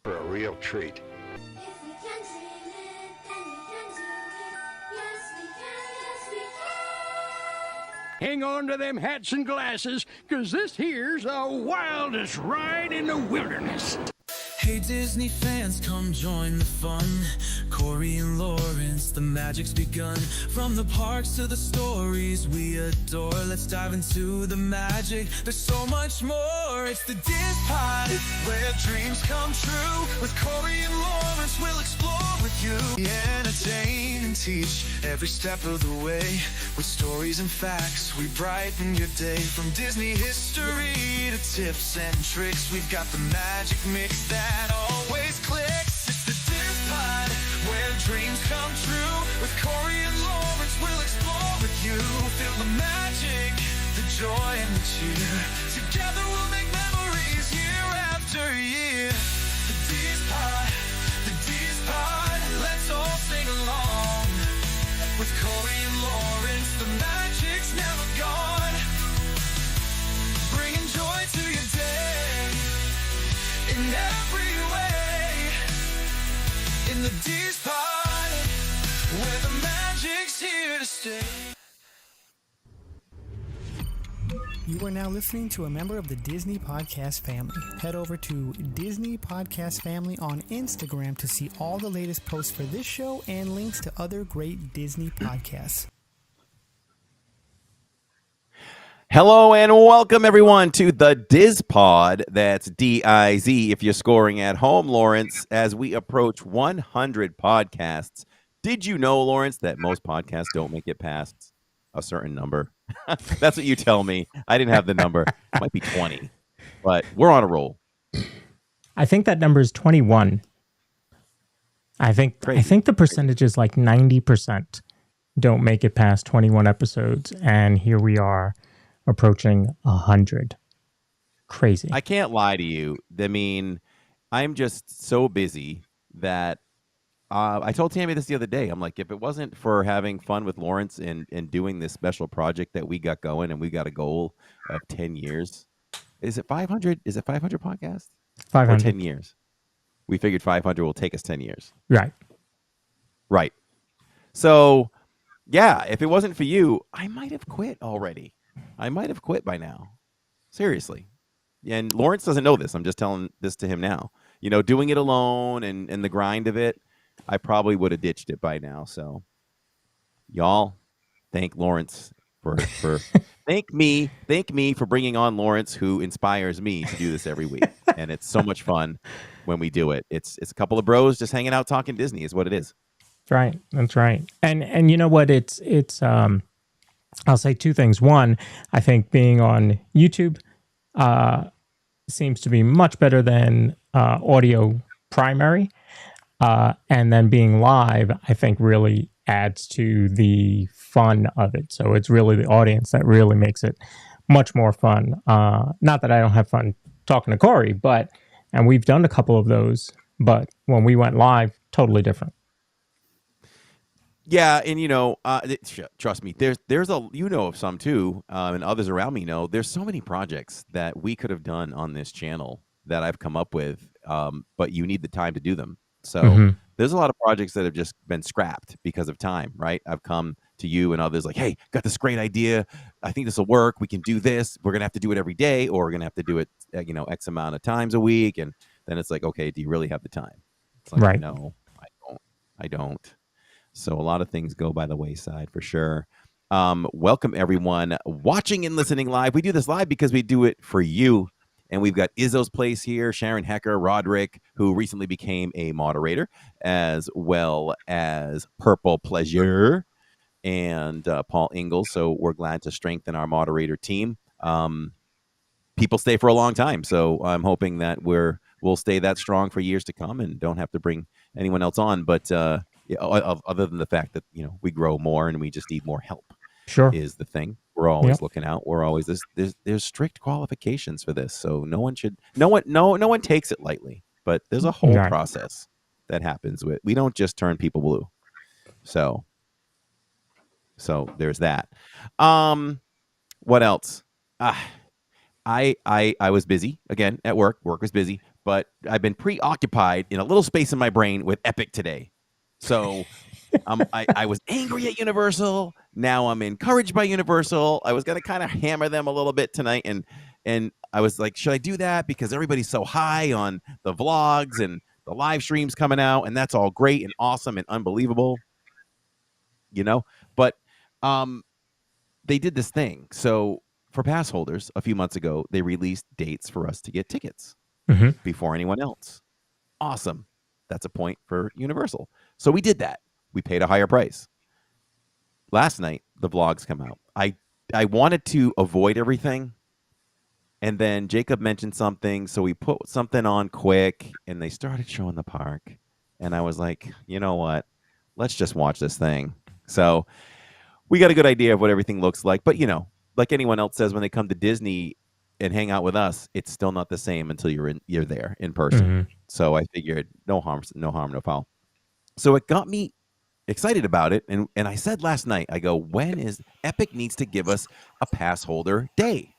For a real treat. If we can dream it, then we can do it. Yes, we can, yes, we can. Hang on to them hats and glasses, 'cause this here's the wildest ride in the wilderness. Hey Disney fans, come join the fun. Corey and Lawrence, the magic's begun. From the parks to the stories we adore, let's dive into the magic. There's so much more. It's the DIZPod, where dreams come true. With Corey and Lawrence, we'll explore with you. We entertain and teach every step of the way. With stories and facts, we brighten your day. From Disney history to tips and tricks, we've got the magic mix that always clicks. It's the DIZPod, where dreams come true. With Corey and Lawrence, we'll explore with you. Feel the magic, the joy and the cheer. Together we'll make memories year after year. The DIZPod, let's all sing along. With Corey and Lawrence, the magic's never gone. Bringing joy to your day in every way. In the DIZPod, where the magic's here to stay. You are now listening to a member of the Disney Podcast family. Head over to Disney Podcast Family on Instagram to see all the latest posts for this show and links to other great Disney podcasts. Hello and welcome everyone to the DIZPod. That's D-I-Z if you're scoring at home, Lawrence, as we approach 100 podcasts. Did you know, Lawrence, that most podcasts don't make it past a certain number? That's what you tell me. I didn't have the number. It might be 20, but we're on a roll. I think that number is 21. I think the percentage is like 90% don't make it past 21 episodes, and here we are approaching 100. Crazy. I can't lie to you. I mean, I'm just so busy that I told Tammy this the other day. I'm like, if it wasn't for having fun with Lawrence and doing this special project that we got going, and we got a goal of 10 years. Is it 500? Is it 500 podcasts? 500. Or 10 years? We figured 500 will take us 10 years. Right. Right. So, yeah, if it wasn't for you, I might have quit already. I might have quit by now. Seriously. And Lawrence doesn't know this. I'm just telling this to him now. You know, doing it alone and the grind of it, I probably would have ditched it by now. So, y'all, thank Lawrence for thank me for bringing on Lawrence, who inspires me to do this every week. And it's so much fun when we do it. It's a couple of bros just hanging out talking Disney is what it is. That's right. That's right. And you know what? It's I'll say two things. One, I think being on YouTube seems to be much better than audio primary. And then being live, I think really adds to the fun of it. So it's really the audience that really makes it much more fun. Not that I don't have fun talking to Corey, and we've done a couple of those, but when we went live, totally different. Yeah, and you know, trust me, there's a of some too, and others around me know there's so many projects that we could have done on this channel that I've come up with, but you need the time to do them. So there's a lot of projects that have just been scrapped because of time, right? I've come to you and others like, hey, got this great idea. I think this will work. We can do this. We're gonna have to do it every day, or we're gonna have to do it, X amount of times a week. And then it's like, okay, do you really have the time? It's like, right. No, I don't. So a lot of things go by the wayside for sure. Welcome everyone watching and listening live. We do this live because we do it for you. And we've got Izzo's Place here, Sharon Hecker, Roderick, who recently became a moderator, as well as Purple Pleasure and Paul Ingalls. So we're glad to strengthen our moderator team. People stay for a long time. So I'm hoping that we'll stay that strong for years to come and don't have to bring anyone else on. But other than the fact that, we grow more and we just need more help. Sure. Is the thing. We're always looking out. We're always there's strict qualifications for this. So no one takes it lightly, but there's a whole process that happens with, we don't just turn people blue. So there's that. What else? I was busy again at work. Work was busy, but I've been preoccupied in a little space in my brain with Epic today. So I was angry at Universal. Now I'm encouraged by Universal. I was going to kind of hammer them a little bit tonight. And I was like, should I do that? Because everybody's so high on the vlogs and the live streams coming out. And that's all great and awesome and unbelievable, But they did this thing. So for pass holders, a few months ago, they released dates for us to get tickets before anyone else. Awesome. That's a point for Universal. So we did that. We paid a higher price. Last night, the vlogs come out. I wanted to avoid everything. And then Jacob mentioned something. So we put something on quick and they started showing the park. And I was like, you know what? Let's just watch this thing. So we got a good idea of what everything looks like. But, like anyone else says, when they come to Disney and hang out with us, it's still not the same until you're there in person. So I figured no harm, no foul. So it got me excited about it. And I said last night, I go, when is Epic needs to give us a pass holder day?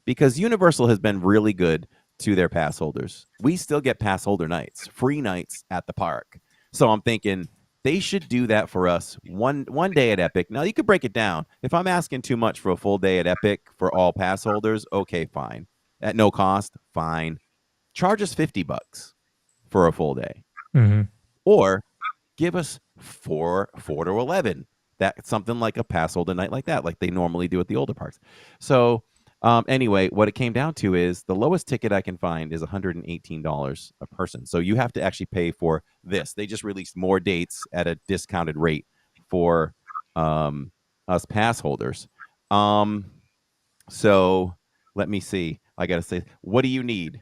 Because Universal has been really good to their pass holders. We still get pass holder nights, free nights at the park. So I'm thinking they should do that for us one day at Epic. Now, you could break it down. If I'm asking too much for a full day at Epic for all pass holders, okay, fine. At no cost, fine. Charge us $50 for a full day. Or give us 4 to 11. That's something like a pass holder night like that, like they normally do at the older parks. So anyway, what it came down to is the lowest ticket I can find is $118 a person. So you have to actually pay for this. They just released more dates at a discounted rate for us pass holders. So let me see. I got to say, what do you need?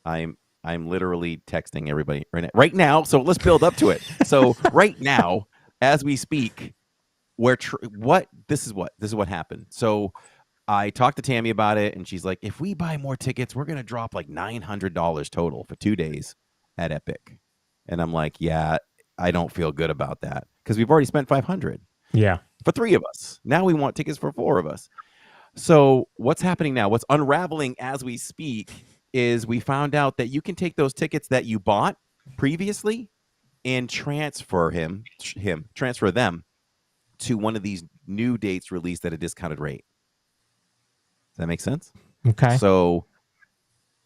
I'm literally texting everybody right now. So let's build up to it. So right now, as we speak, this is what happened. So I talked to Tammy about it, and she's like, if we buy more tickets, we're going to drop like $900 total for 2 days at Epic. And I'm like, yeah, I don't feel good about that because we've already spent $500. Yeah. For 3 of us. Now we want tickets for 4 of us. So what's happening now? What's unraveling as we speak is we found out that you can take those tickets that you bought previously and transfer them to one of these new dates released at a discounted rate. Does that make sense? Okay. So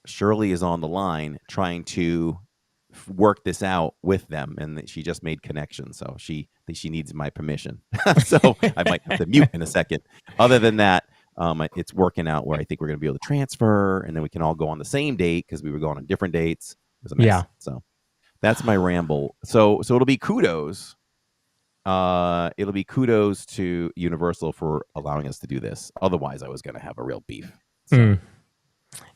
Shirley is on the line trying to work this out with them, and she just made connections. So she needs my permission. So I might have to mute in a second. Other than that, it's working out where I think we're going to be able to transfer, and then we can all go on the same date because we were going on different dates. It was a mess. Yeah. So that's my ramble. So it'll be kudos. It'll be kudos to Universal for allowing us to do this. Otherwise, I was going to have a real beef. So.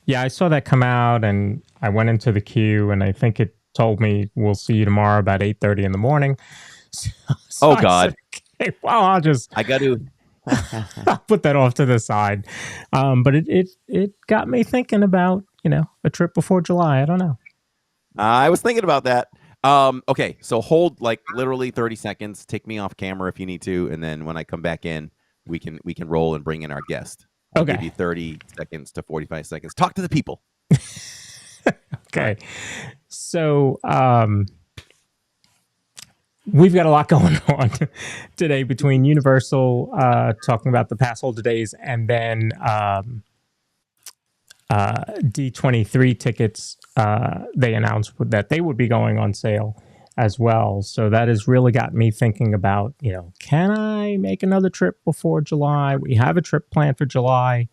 Yeah, I saw that come out, and I went into the queue, and I think it told me we'll see you tomorrow about 8:30 in the morning. So God! Said, okay, well, I got to. I'll put that off to the side. But it got me thinking about a trip before July. I don't know. I was thinking about that. Okay, so hold like literally 30 seconds. Take me off camera if you need to, and then when I come back in, we can roll and bring in our guest. I'll give you 30 seconds to 45 seconds. Talk to the people. Okay. So we've got a lot going on today between Universal talking about the pass holder days and then D23 tickets. They announced that they would be going on sale as well. So that has really got me thinking about, can I make another trip before July? We have a trip planned for July.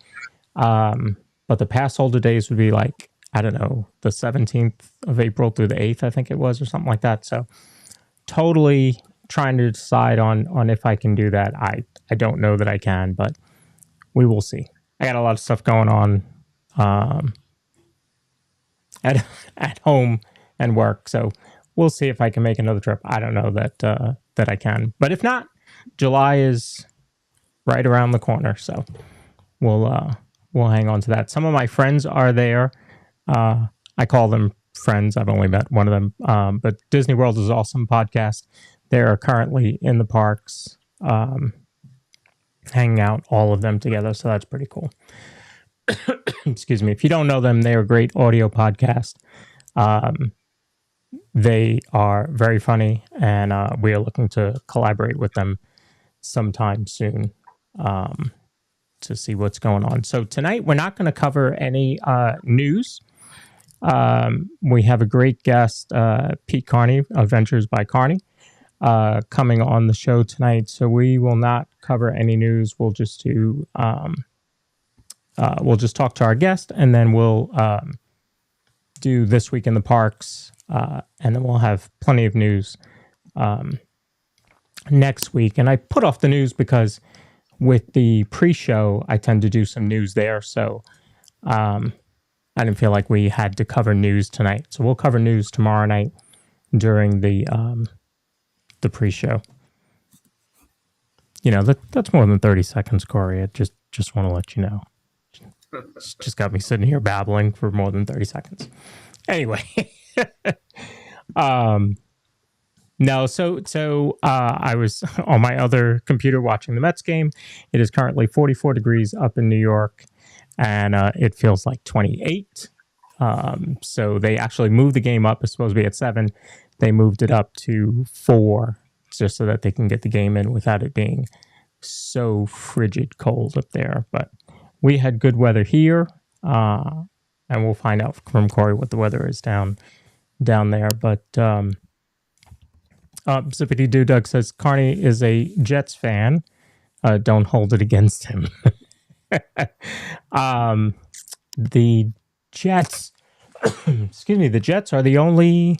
But the pass holder days would be like, I don't know, the 17th of April through the 8th, I think it was, or something like that. So totally trying to decide on if I can do that. I don't know that I can, but we will see. I got a lot of stuff going on at home and work. So we'll see if I can make another trip. I don't know that I can. But if not, July is right around the corner. So we'll hang on to that. Some of my friends are there. I call them friends. I've only met one of them. But Disney World is Awesome podcast. They're currently in the parks, hanging out, all of them together. So that's pretty cool. excuse me, if you don't know them, they're a great audio podcast. They are very funny, and we are looking to collaborate with them sometime soon to see what's going on. So tonight, we're not going to cover any news. We have a great guest, Pete Carney, Adventures by Carney, coming on the show tonight. So we will not cover any news. We'll just talk to our guest, and then we'll do This Week in the Parks, and then we'll have plenty of news next week. And I put off the news because with the pre-show, I tend to do some news there. So I didn't feel like we had to cover news tonight. So we'll cover news tomorrow night during the pre-show. You know, that's more than 30 seconds, Corey. I just want to let you know. It's just got me sitting here babbling for more than 30 seconds. Anyway. No, so I was on my other computer watching the Mets game. It is currently 44 degrees up in New York, and it feels like 28. So they actually moved the game up. It's supposed to be at 7. They moved it up to 4 just so that they can get the game in without it being so frigid cold up there. But we had good weather here, and we'll find out from Corey what the weather is down there. But Zippity Doo Doug says Carney is a Jets fan. Don't hold it against him. The Jets, excuse me, the Jets are the only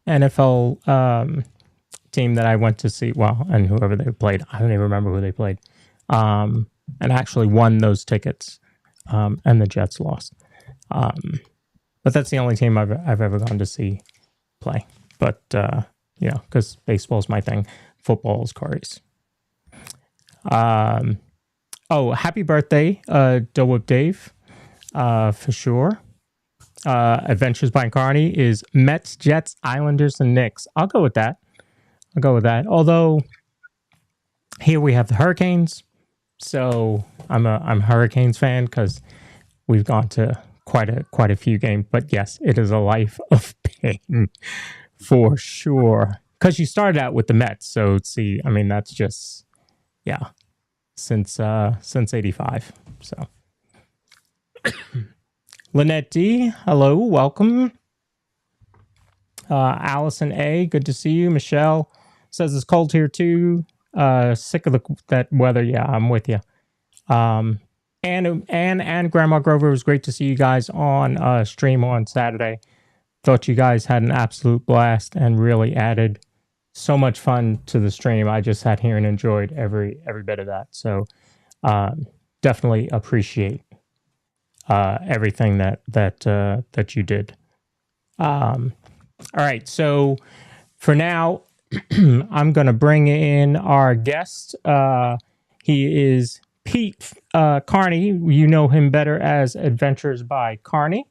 NFL team that I went to see. Well, and whoever they played, I don't even remember who they played. And actually won those tickets, and the Jets lost. But that's the only team I've ever gone to see play. But you know, because baseball's my thing, football is Corey's. Oh, happy birthday, Dole Whip Dave, for sure. Adventures by Carney is Mets, Jets, Islanders, and Knicks. I'll go with that. Although here we have the Hurricanes, so I'm a Hurricanes fan because we've gone to quite a few games. But yes, it is a life of pain for sure. Because you started out with the Mets, so see, I mean that's just since '85. So Lynette D, hello, welcome. Allison A, good to see you. Michelle says it's cold here too. Sick of that weather. Yeah, I'm with you. And Grandma Grover, it was great to see you guys on stream on Saturday. Thought you guys had an absolute blast and really added so much fun to the stream. I just sat here and enjoyed every bit of that. So definitely appreciate everything that you did. All right, so for now, I'm going to bring in our guest. He is Pete Carney. You know him better as Adventures by Carney.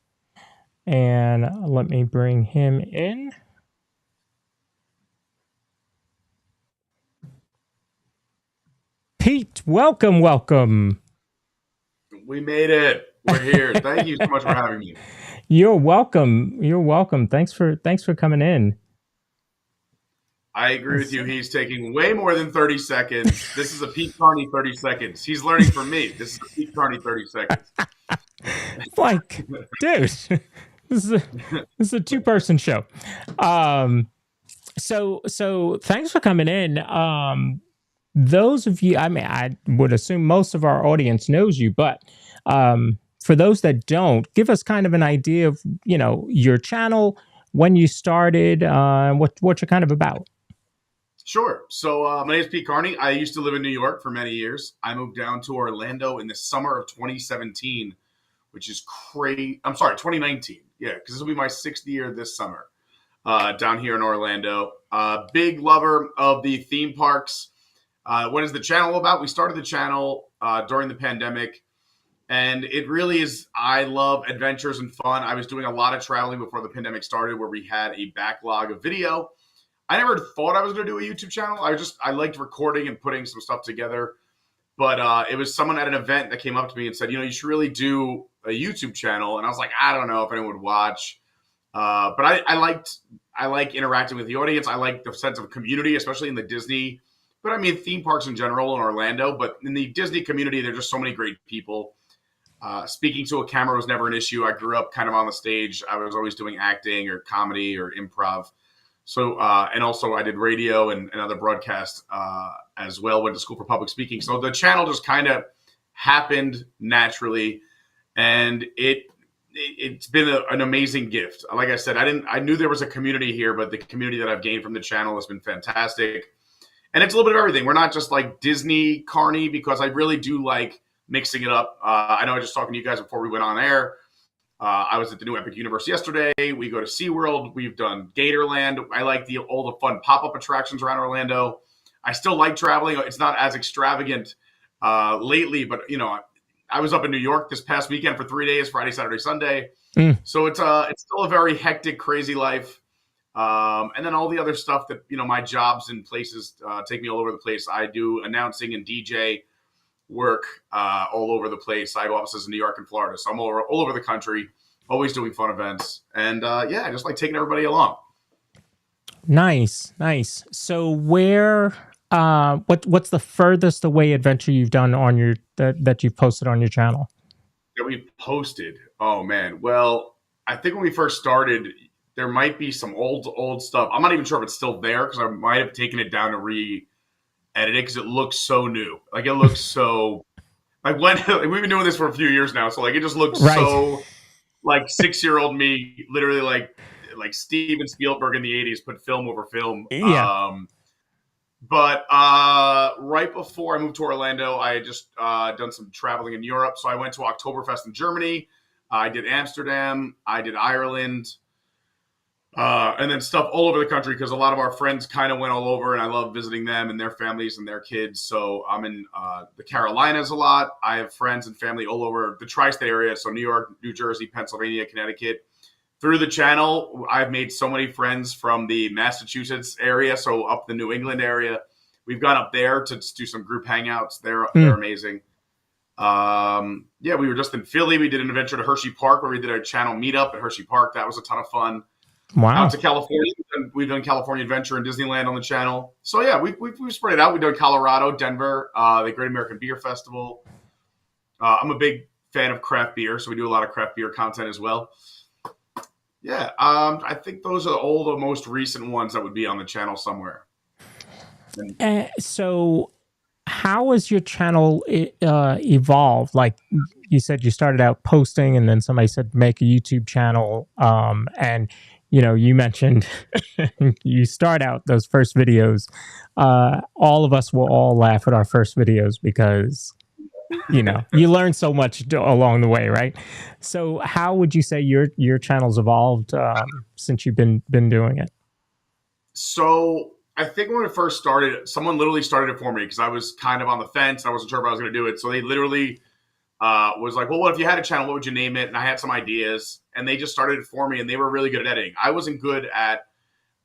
And let me bring him in. Pete, welcome. We made it. We're here. Thank you so much for having me. You're welcome. Thanks for coming in. I agree with you. He's taking way more than 30 seconds. This is a Pete Carney 30 seconds. He's learning from me. This is a Pete Carney 30 seconds. Like, dude, this is a two-person show. So thanks for coming in. Those of you, I mean, I would assume most of our audience knows you, but for those that don't, give us kind of an idea of, you know, your channel, when you started, what you're kind of about. Sure. So my name is Pete Carney. I used to live in New York for many years. I moved down to Orlando in the summer of 2017, which is crazy. I'm sorry, 2019. Yeah, because this will be my 6th year this summer down here in Orlando. Big lover of the theme parks. What is the channel about? We started the channel during the pandemic, and it really is, I love adventures and fun. I was doing a lot of traveling before the pandemic started where we had a backlog of video. I never thought I was going to do a YouTube channel. I liked recording and putting some stuff together. But it was someone at an event that came up to me and said, you should really do a YouTube channel. And I was like, I don't know if anyone would watch. But I like interacting with the audience. I like the sense of community, especially in the Disney, but I mean theme parks in general in Orlando. But in the Disney community, there's just so many great people. Speaking to a camera was never an issue. I grew up kind of on the stage. I was always doing acting or comedy or improv. So, and also I did radio and other broadcasts as well. Went to school for public speaking. So the channel just kind of happened naturally, and it's been an amazing gift. Like I said, I knew there was a community here, but the community that I've gained from the channel has been fantastic. And it's a little bit of everything. We're not just like Disney Carney, because I really do like mixing it up. I know I was just talking to you guys before we went on air. I was at the new Epic Universe yesterday. We go to SeaWorld. We've done Gatorland. I like all the fun pop-up attractions around Orlando. I still like traveling. It's not as extravagant lately, but I was up in New York this past weekend for 3 days, Friday, Saturday, Sunday. So it's still a very hectic, crazy life. And then all the other stuff that, my jobs and places take me all over the place. I do announcing and DJ work all over the place. I have offices in New York and Florida. So I'm all over the country, always doing fun events. And I just like taking everybody along. Nice. So where, what's the furthest away adventure you've done on that you've posted on your channel? That we've posted? Oh man. Well, I think when we first started, there might be some old stuff. I'm not even sure if it's still there, because I might have taken it down to re-edit it, because it looks so new. Like it looks so like we've been doing this for a few years now, so like it just looks so like 6-year-old me, literally like Steven Spielberg in the 80s put film over film. Yeah. But right before I moved to Orlando, I had just done some traveling in Europe. So I went to Oktoberfest in Germany. I did Amsterdam. I did Ireland. And then stuff all over the country, because a lot of our friends kind of went all over, and I love visiting them and their families and their kids. So I'm in the Carolinas a lot. I have friends and family all over the tri-state area. So New York, New Jersey, Pennsylvania, Connecticut. Through the channel, I've made so many friends from the Massachusetts area, so up the New England area. We've gone up there to do some group hangouts. They're amazing. We were just in Philly. We did an adventure to Hershey Park, where we did a channel meetup at Hershey Park. That was a ton of fun. Wow. Out to California. We've done California Adventure and Disneyland on the channel. So yeah, we've spread it out. We've done Colorado, Denver, the Great American Beer Festival. I'm a big fan of craft beer, so we do a lot of craft beer content as well. Yeah, I think those are all the most recent ones that would be on the channel somewhere. So how has your channel evolved? Like you said, you started out posting, and then somebody said make a YouTube channel, and you mentioned you start out those first videos. All of us will all laugh at our first videos, because you learn so much along the way, right? So how would you say your channel's evolved since you've been doing it? So I think when it first started, someone literally started it for me, because I was kind of on the fence. I wasn't sure if I was going to do it. So they literally was like, well, what if you had a channel? What would you name it? And I had some ideas, and they just started it for me, and they were really good at editing. I wasn't good at,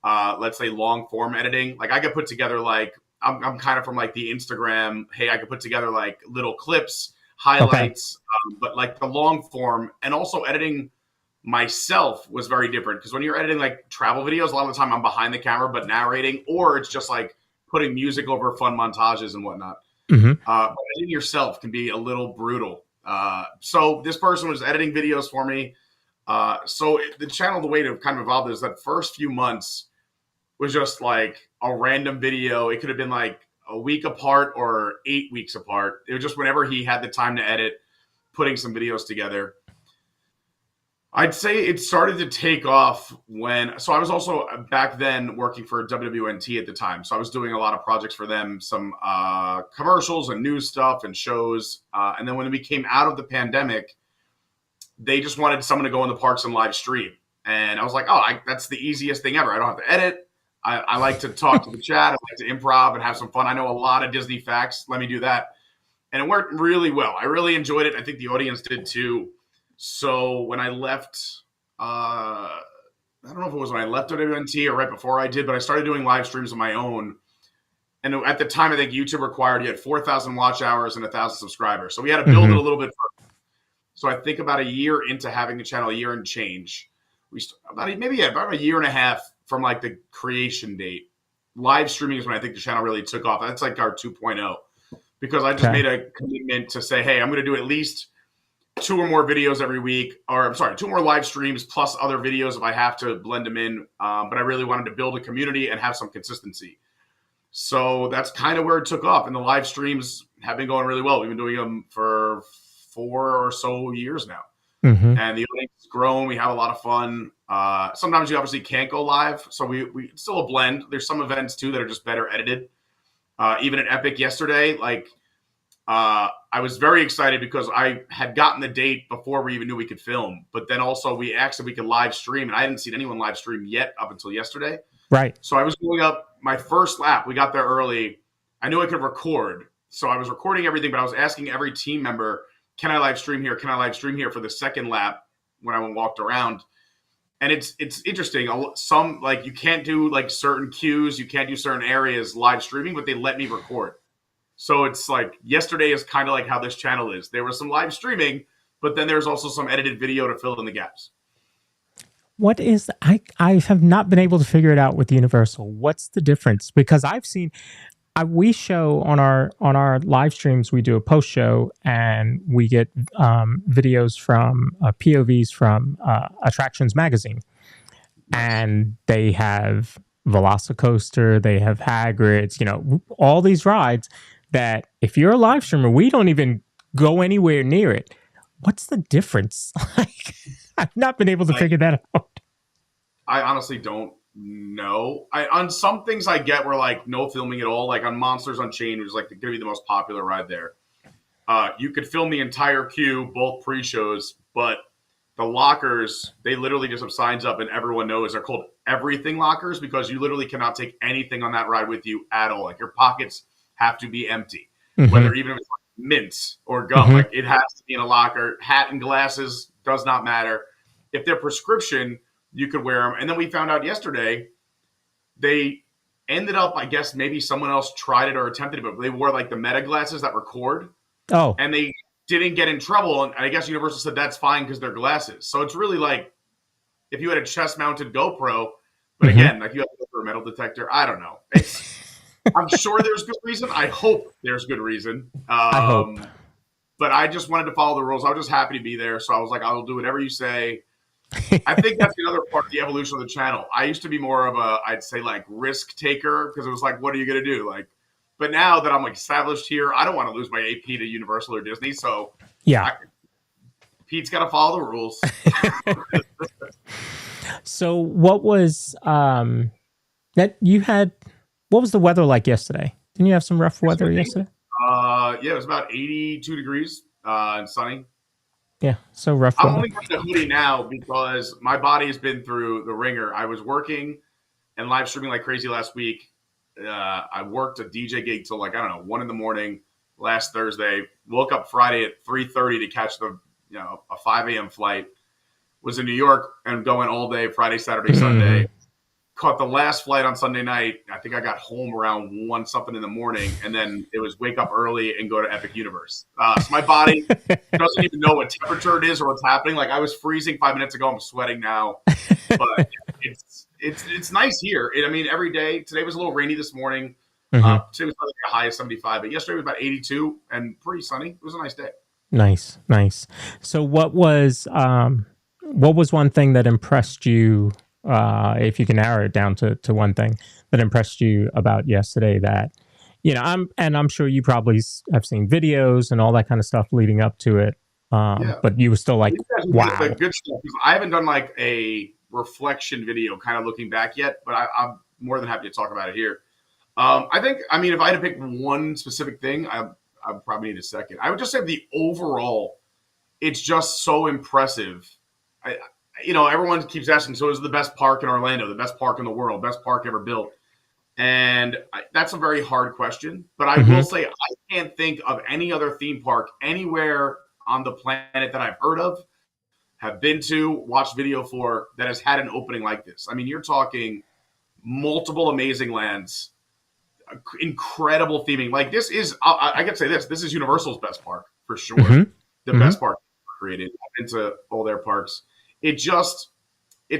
let's say, long form editing. Like I could put together I'm kind of from like the Instagram. Hey, I could put together like little clips, highlights, but like the long form, and also editing myself was very different, because when you're editing like travel videos, a lot of the time I'm behind the camera but narrating, or it's just like putting music over fun montages and whatnot. But editing yourself can be a little brutal. So this person was editing videos for me. So the channel, the way to kind of evolve is that first few months was just like a random video. It could have been like a week apart or 8 weeks apart. It was just whenever he had the time to edit, putting some videos together. I'd say it started to take off so I was also back then working for WWNT at the time. So I was doing a lot of projects for them, some commercials and news stuff and shows. And then when we came out of the pandemic, they just wanted someone to go in the parks and live stream. And I was like, that's the easiest thing ever. I don't have to edit. I like to talk to the chat. I like to improv and have some fun. I know a lot of Disney facts. Let me do that. And it worked really well. I really enjoyed it. I think the audience did too. So when I left, I don't know if it was when I left WNT or right before I did, but I started doing live streams of my own. And at the time, I think YouTube required you had 4,000 watch hours and 1,000 subscribers. So we had to build it a little bit first. So I think about a year into having the channel, a year and change, about a year and a half from like the creation date. Live streaming is when I think the channel really took off. That's like our 2.0, because I just made a commitment to say, hey, I'm going to do at least 2 or more videos every week, or 2 more live streams plus other videos if I have to blend them in. But I really wanted to build a community and have some consistency. So that's kind of where it took off. And the live streams have been going really well. We've been doing them for 4 or so years now. And the audience has grown. We have a lot of fun. Sometimes you obviously can't go live. So we it's still a blend. There's some events too that are just better edited. Even at Epic yesterday, I was very excited because I had gotten the date before we even knew we could film. But then also we asked if we could live stream. And I hadn't seen anyone live stream yet up until yesterday. Right. So I was going up my first lap. We got there early. I knew I could record. So I was recording everything, but I was asking every team member, can I live stream here? Can I live stream here for the second lap when I walked around? And it's interesting. Some, you can't do certain cues. You can't do certain areas live streaming, but they let me record. So it's yesterday is kind of like how this channel is. There was some live streaming, but then there's also some edited video to fill in the gaps. What is I have not been able to figure it out with Universal. What's the difference? Because I've seen we show on our live streams, we do a post show and we get videos from POVs from Attractions Magazine, and they have Velocicoaster, they have Hagrid's, all these rides that if you're a live streamer, we don't even go anywhere near it. What's the difference? I've not been able to figure that out. I honestly don't know. On some things I get where no filming at all. On Monsters Unchained, which is going to be the most popular ride there. You could film the entire queue, both pre-shows, but the lockers, they literally just have signs up and everyone knows they're called everything lockers because you literally cannot take anything on that ride with you at all. Your pockets have to be empty, whether even if it's mints or gum, it has to be in a locker. Hat and glasses does not matter. If they're prescription, you could wear them. And then we found out yesterday, they ended up, I guess maybe someone else tried it or attempted it, but they wore the meta glasses that record. Oh. And they didn't get in trouble. And I guess Universal said that's fine because they're glasses. So it's really if you had a chest mounted GoPro, but again, you have to go for a metal detector. I don't know. I'm sure there's good reason. I hope there's good reason. I hope. But I just wanted to follow the rules. I was just happy to be there. So I was I'll do whatever you say. I think that's another part of the evolution of the channel. I used to be more of I'd say risk taker because it was what are you going to do? But now that I'm established here, I don't want to lose my AP to Universal or Disney. So yeah, Pete's got to follow the rules. So what was that you had? What was the weather like yesterday? Didn't you have some rough weather yesterday? Yeah, it was about 82 degrees and sunny. Yeah, so rough. I'm only wearing a hoodie now because my body has been through the ringer. I was working and live streaming like crazy last week. I worked a DJ gig till 1 in the morning last Thursday. Woke up Friday at 3:30 to catch the a 5 a.m. flight. Was in New York and going all day Friday, Saturday, Sunday. Caught the last flight on Sunday night. I think I got home around 1 something in the morning, and then it was wake up early and go to Epic Universe. So my body doesn't even know what temperature it is or what's happening. I was freezing 5 minutes ago. I'm sweating now, but it's nice here. Every day. Today was a little rainy this morning. Today was probably a high of 75, but yesterday was about 82 and pretty sunny. It was a nice day. Nice. So what was one thing that impressed you? If you can narrow it down to one thing that impressed you about yesterday that, I'm sure you probably have seen videos and all that kind of stuff leading up to it. But you were still wow. Good stuff. I haven't done a reflection video kind of looking back yet, but I'm more than happy to talk about it here. I think, if I had to pick one specific thing, I probably need a second. I would just say the overall, it's just so impressive. Everyone keeps asking, so is it the best park in Orlando, the best park in the world, best park ever built? And that's a very hard question. But I will say I can't think of any other theme park anywhere on the planet that I've heard of, have been to, watched video for, that has had an opening like this. You're talking multiple amazing lands, incredible theming. Like this is, I can say this is Universal's best park for sure. Mhm. The best park created. I've been to all their parks. It's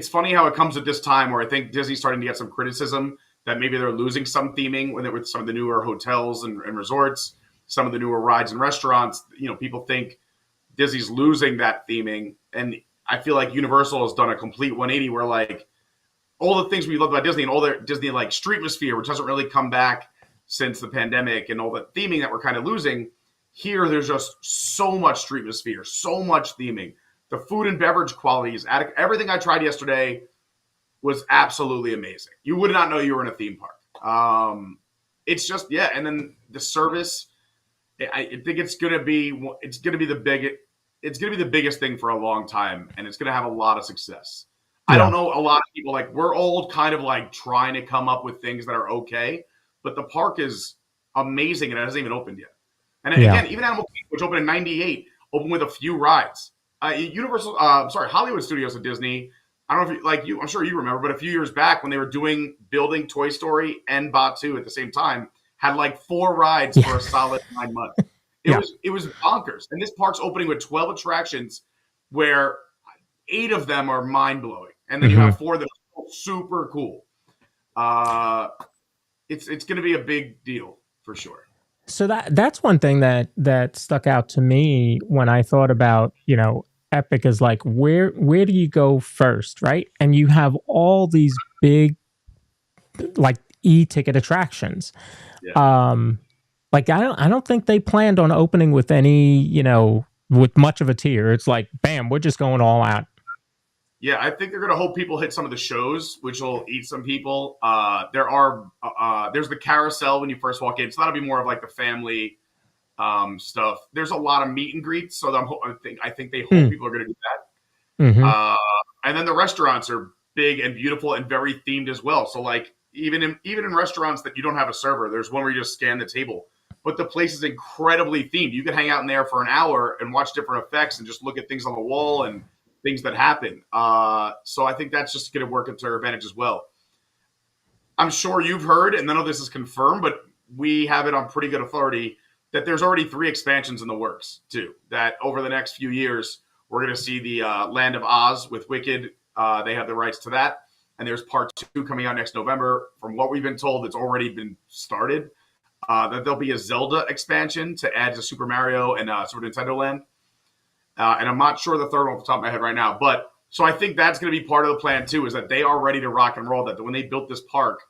funny how it comes at this time where I think Disney's starting to get some criticism that maybe they're losing some theming with some of the newer hotels and resorts, some of the newer rides and restaurants. People think Disney's losing that theming, and I feel like Universal has done a complete 180 where like all the things we love about Disney and all their Disney like Streetmosphere, which hasn't really come back since the pandemic, and all the theming that we're kind of losing. Here, there's just so much Streetmosphere, so much theming. The food and beverage quality is adequate. Everything I tried yesterday was absolutely amazing. You would not know you were in a theme park. It's just, yeah. And then the service, I think it's going to be the biggest thing for a long time. And it's going to have a lot of success. Yeah. I don't know a lot of people, like we're old kind of like trying to come up with things that are okay, but the park is amazing and it hasn't even opened yet. And again, even Animal Kingdom, which opened in 98, opened with a few rides. Hollywood Studios at Disney. I don't know if I'm sure you remember, but a few years back when they were building Toy Story and Batu at the same time, had like 4 rides for a solid 9 months. It was bonkers. And this park's opening with 12 attractions where 8 of them are mind blowing. And then you have 4 that are super cool. It's going to be a big deal for sure. So that's one thing that stuck out to me when I thought about, Epic is like, where do you go first, right? And you have all these big, like e-ticket attractions. Yeah. Like I don't think they planned on opening with any, with much of a tier. It's like, bam, we're just going all out. Yeah, I think they're going to hope people hit some of the shows, which will eat some people. There's the carousel when you first walk in, so that'll be more of like the family stuff. There's a lot of meet and greets, so I think they hope people are going to do that. Mm-hmm. And then the restaurants are big and beautiful and very themed as well. So like even in restaurants that you don't have a server, there's one where you just scan the table, but the place is incredibly themed. You can hang out in there for an hour and watch different effects and just look at things on the wall and things that happen. So I think that's just going to work to their advantage as well. I'm sure you've heard, and none of this is confirmed, but we have it on pretty good authority that there's already 3 expansions in the works too, that over the next few years, we're going to see the Land of Oz with Wicked. They have the rights to that. And there's part 2 coming out next November. From what we've been told, it's already been started. That there'll be a Zelda expansion to add to Super Mario and Super Nintendo Land. And I'm not sure the third one off the top of my head right now. But so I think that's going to be part of the plan too, is that they are ready to rock and roll. That when they built this park,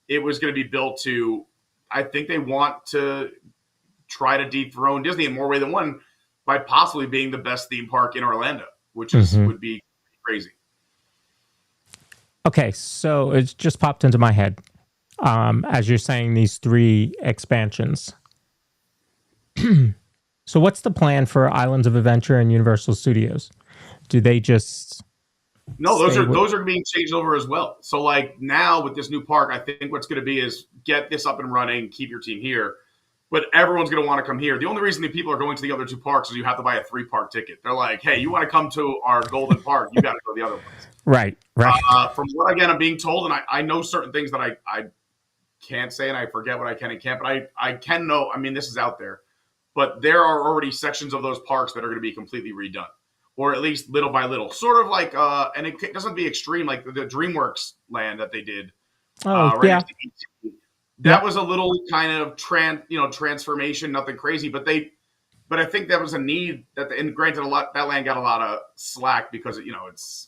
it was going to be built to, I think they want to try to dethrone Disney in more way than one by possibly being the best theme park in Orlando, which would be crazy. Okay, so it's just popped into my head as you're saying these 3 expansions. So what's the plan for Islands of Adventure and Universal Studios? Do they just... No, those are being changed over as well. So like now with this new park, I think what's going to be is get this up and running, keep your team here. But everyone's going to want to come here. The only reason that people are going to the other 2 parks is you have to buy a 3-park ticket. They're like, hey, you want to come to our Golden Park, you got to go to the other ones. Right. From what, again, I'm being told, and I know certain things that I can't say, and I forget what I can and can't, but I can know, I mean, this is out there. But there are already sections of those parks that are going to be completely redone, or at least little by little. Sort of like, and it doesn't be extreme, like the DreamWorks land that they did. Next to ET. That was a little kind of transformation, nothing crazy, but I think that was a need and granted that land got a lot of slack because it's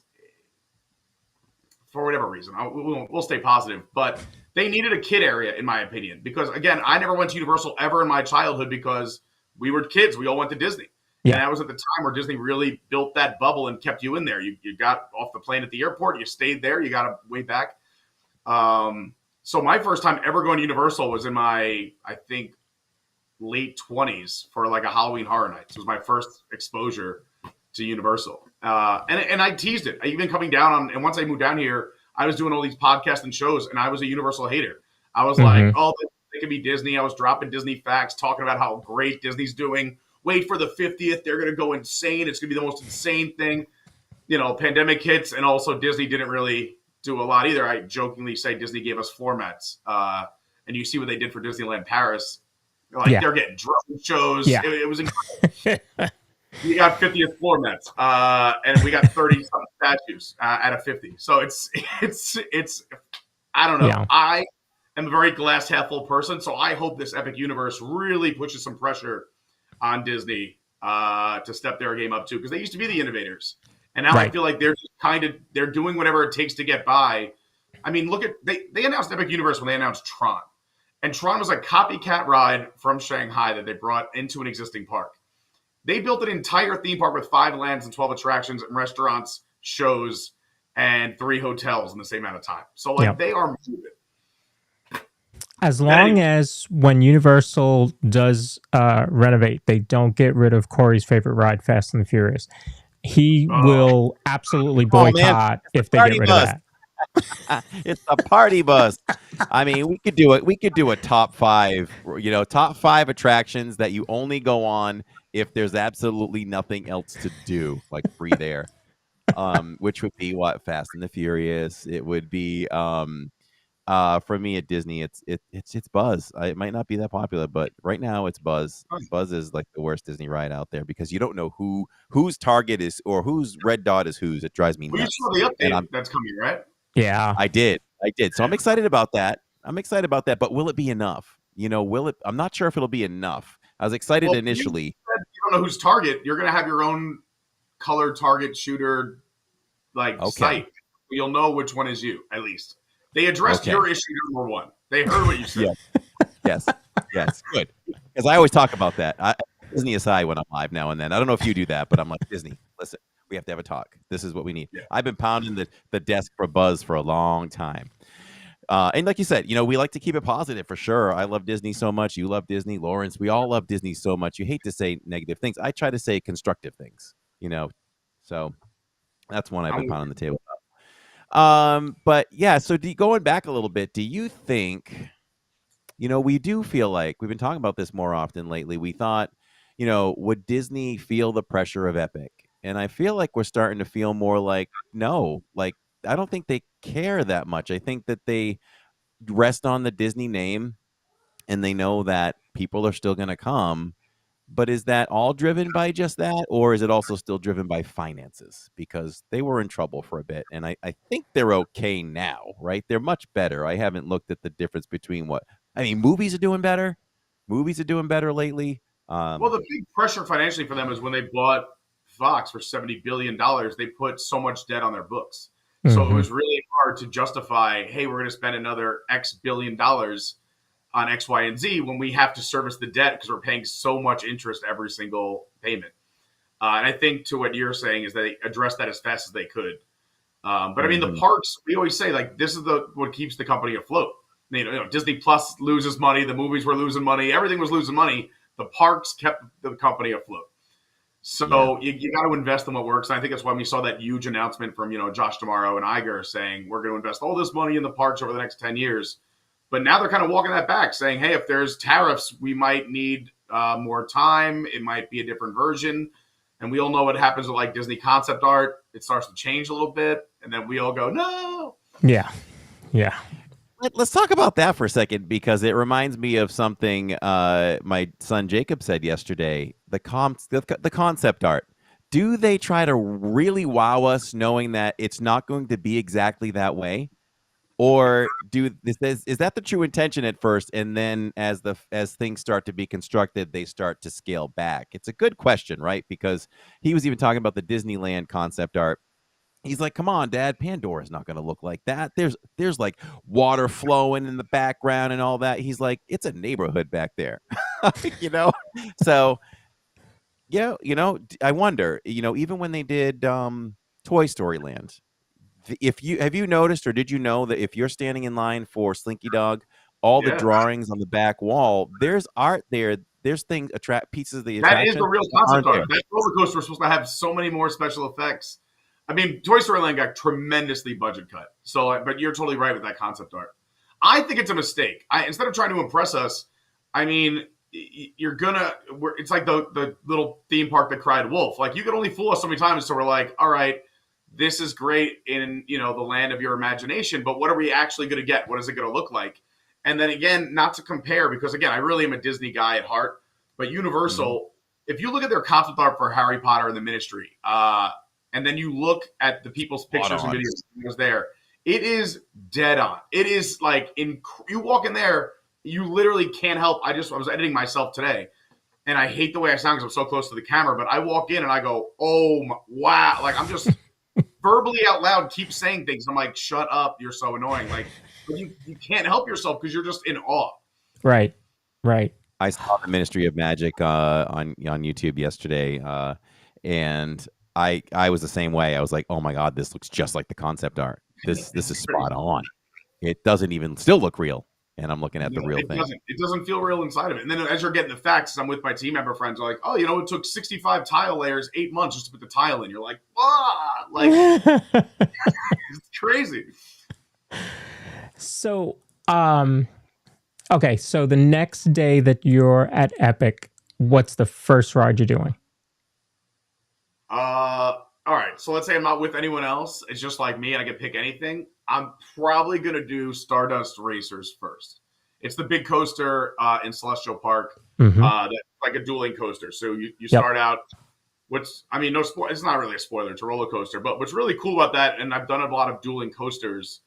for whatever reason. We'll stay positive, but they needed a kid area in my opinion, because again, I never went to Universal ever in my childhood because we were kids. We all went to Disney. Yeah. And that was at the time where Disney really built that bubble and kept you in there. You got off the plane at the airport, you stayed there, you got way back. So my first time ever going to Universal was in my, I think, late 20s for like a Halloween Horror Nights. It was my first exposure to Universal. And I teased it. Even coming down and once I moved down here, I was doing all these podcasts and shows, and I was a Universal hater. I was like, oh, they could be Disney. I was dropping Disney facts, talking about how great Disney's doing. Wait for the 50th. They're going to go insane. It's going to be the most insane thing. Pandemic hits, and also Disney didn't really do a lot either. I jokingly say Disney gave us floor mats and and you see what they did for Disneyland Paris, like they're getting drone shows. Yeah. It was incredible. We got 50th floor Mets, and we got 30 something statues out of 50. So it's I don't know. Yeah. I am a very glass half full person, so I hope this epic universe really pushes some pressure on Disney to step their game up too, because they used to be the innovators, and now I feel like they're just they're doing whatever it takes to get by. I mean, look at they announced Epic Universe when they announced Tron, and Tron was a copycat ride from Shanghai that they brought into an existing park. They built an entire theme park with 5 lands and 12 attractions and restaurants, shows, and 3 hotels in the same amount of time. So they are moving. As long as when Universal does renovate, they don't get rid of Corey's favorite ride, Fast and the Furious. He will absolutely boycott if they get rid of that. It's a party bus. I mean, we could do it. We could do a top 5, top 5 attractions that you only go on if there's absolutely nothing else to do, like free there. Which would be what? Fast and the Furious. It would be for me at Disney, it's Buzz. It might not be that popular, but right now it's Buzz. Buzz is like the worst Disney ride out there because you don't know whose target is or whose red dot is whose. It drives me nuts. You saw the update that's coming, right? Yeah, I did. So I'm excited about that. But will it be enough? Will it? I'm not sure if it'll be enough. I was excited initially. You don't know whose target. You're going to have your own color target shooter site. You'll know which one is you, at least. They addressed your issue number 1. They heard what you said. Yes. Good. Because I always talk about that. Disney aside when I'm live now and then. I don't know if you do that, but I'm like, Disney, listen, we have to have a talk. This is what we need. Yeah. I've been pounding the desk for Buzz for a long time. And like you said, we like to keep it positive for sure. I love Disney so much. You love Disney, Lawrence. We all love Disney so much. You hate to say negative things. I try to say constructive things, So that's one I've been pounding the table about. But yeah, so going back a little bit, do you think, we do feel like we've been talking about this more often lately. We thought, would Disney feel the pressure of Epic? And I feel like we're starting to feel more like, no, I don't think they care that much. I think that they rest on the Disney name and they know that people are still going to come. But is that all driven by just that? Or is it also still driven by finances? Because they were in trouble for a bit. And I think they're okay now, right? They're much better. I haven't looked at the difference between movies are doing better. Movies are doing better lately. Well, the big pressure financially for them is when they bought Fox for $70 billion, they put so much debt on their books. So it was really hard to justify, hey, we're going to spend another X billion dollars on X, Y, and Z when we have to service the debt because we're paying so much interest every single payment. And I think to what you're saying is they addressed that as fast as they could. But I mean, the parks, we always say, this is what keeps the company afloat. Disney Plus loses money. The movies were losing money. Everything was losing money. The parks kept the company afloat. So you got to invest in what works. And I think that's why we saw that huge announcement from, Josh D'Amaro and Iger saying, we're going to invest all this money in the parks over the next 10 years. But now they're kind of walking that back, saying, hey, if there's tariffs, we might need more time. It might be a different version. And we all know what happens with Disney concept art. It starts to change a little bit. And then we all go, no. Yeah. Let's talk about that for a second, because it reminds me of something my son Jacob said yesterday. The concept art. Do they try to really wow us knowing that it's not going to be exactly that way? Or is that the true intention at first, and then as things start to be constructed, they start to scale back? It's a good question, right? Because he was even talking about the Disneyland concept art. He's like, come on, Dad, Pandora's not going to look like that. There's like water flowing in the background and all that. He's like, it's a neighborhood back there, So, I wonder, even when they did Toy Story Land, have you noticed, or did you know that if you're standing in line for Slinky Dog, all the drawings on the back wall, there's art there. There's pieces of the attraction. That is the real concept art. That roller coaster was supposed to have so many more special effects. I mean, Toy Story Land got tremendously budget cut. So, but you're totally right with that concept art. I think it's a mistake. Instead of trying to impress us, I mean, it's like the little theme park that cried wolf. You can only fool us so many times. So we're like, all right, this is great in, the land of your imagination, but what are we actually going to get? What is it going to look like? And then again, not to compare, because again, I really am a Disney guy at heart, but Universal, if you look at their concept art for Harry Potter and the Ministry, and then you look at the people's pictures and videos there, it is dead on. It is like, you walk in there, you literally can't help. I was editing myself today, and I hate the way I sound because I'm so close to the camera, but I walk in and I go, oh, wow. Like, I'm just verbally out loud keep saying things. I'm like, shut up. You're so annoying. Like, you can't help yourself because you're just in awe. Right. I saw the Ministry of Magic on YouTube yesterday, and I was the same way. I was like, oh my God, this looks just like the concept art. This is spot on. It doesn't even still look real. And I'm looking at the real thing. It doesn't feel real inside of it. And then as you're getting the facts, I'm with my team member friends, are like, oh, it took 65 tile layers, 8 months just to put the tile in. You're like, it's crazy. So, okay. So the next day that you're at Epic, what's the first ride you're doing? All right. So let's say I'm not with anyone else. It's just like me and I can pick anything. I'm probably going to do Stardust Racers first. It's the big coaster in Celestial Park. That's like a dueling coaster. So you start out, no spoil. It's not really a spoiler. It's a roller coaster. But what's really cool about that, and I've done a lot of dueling coasters,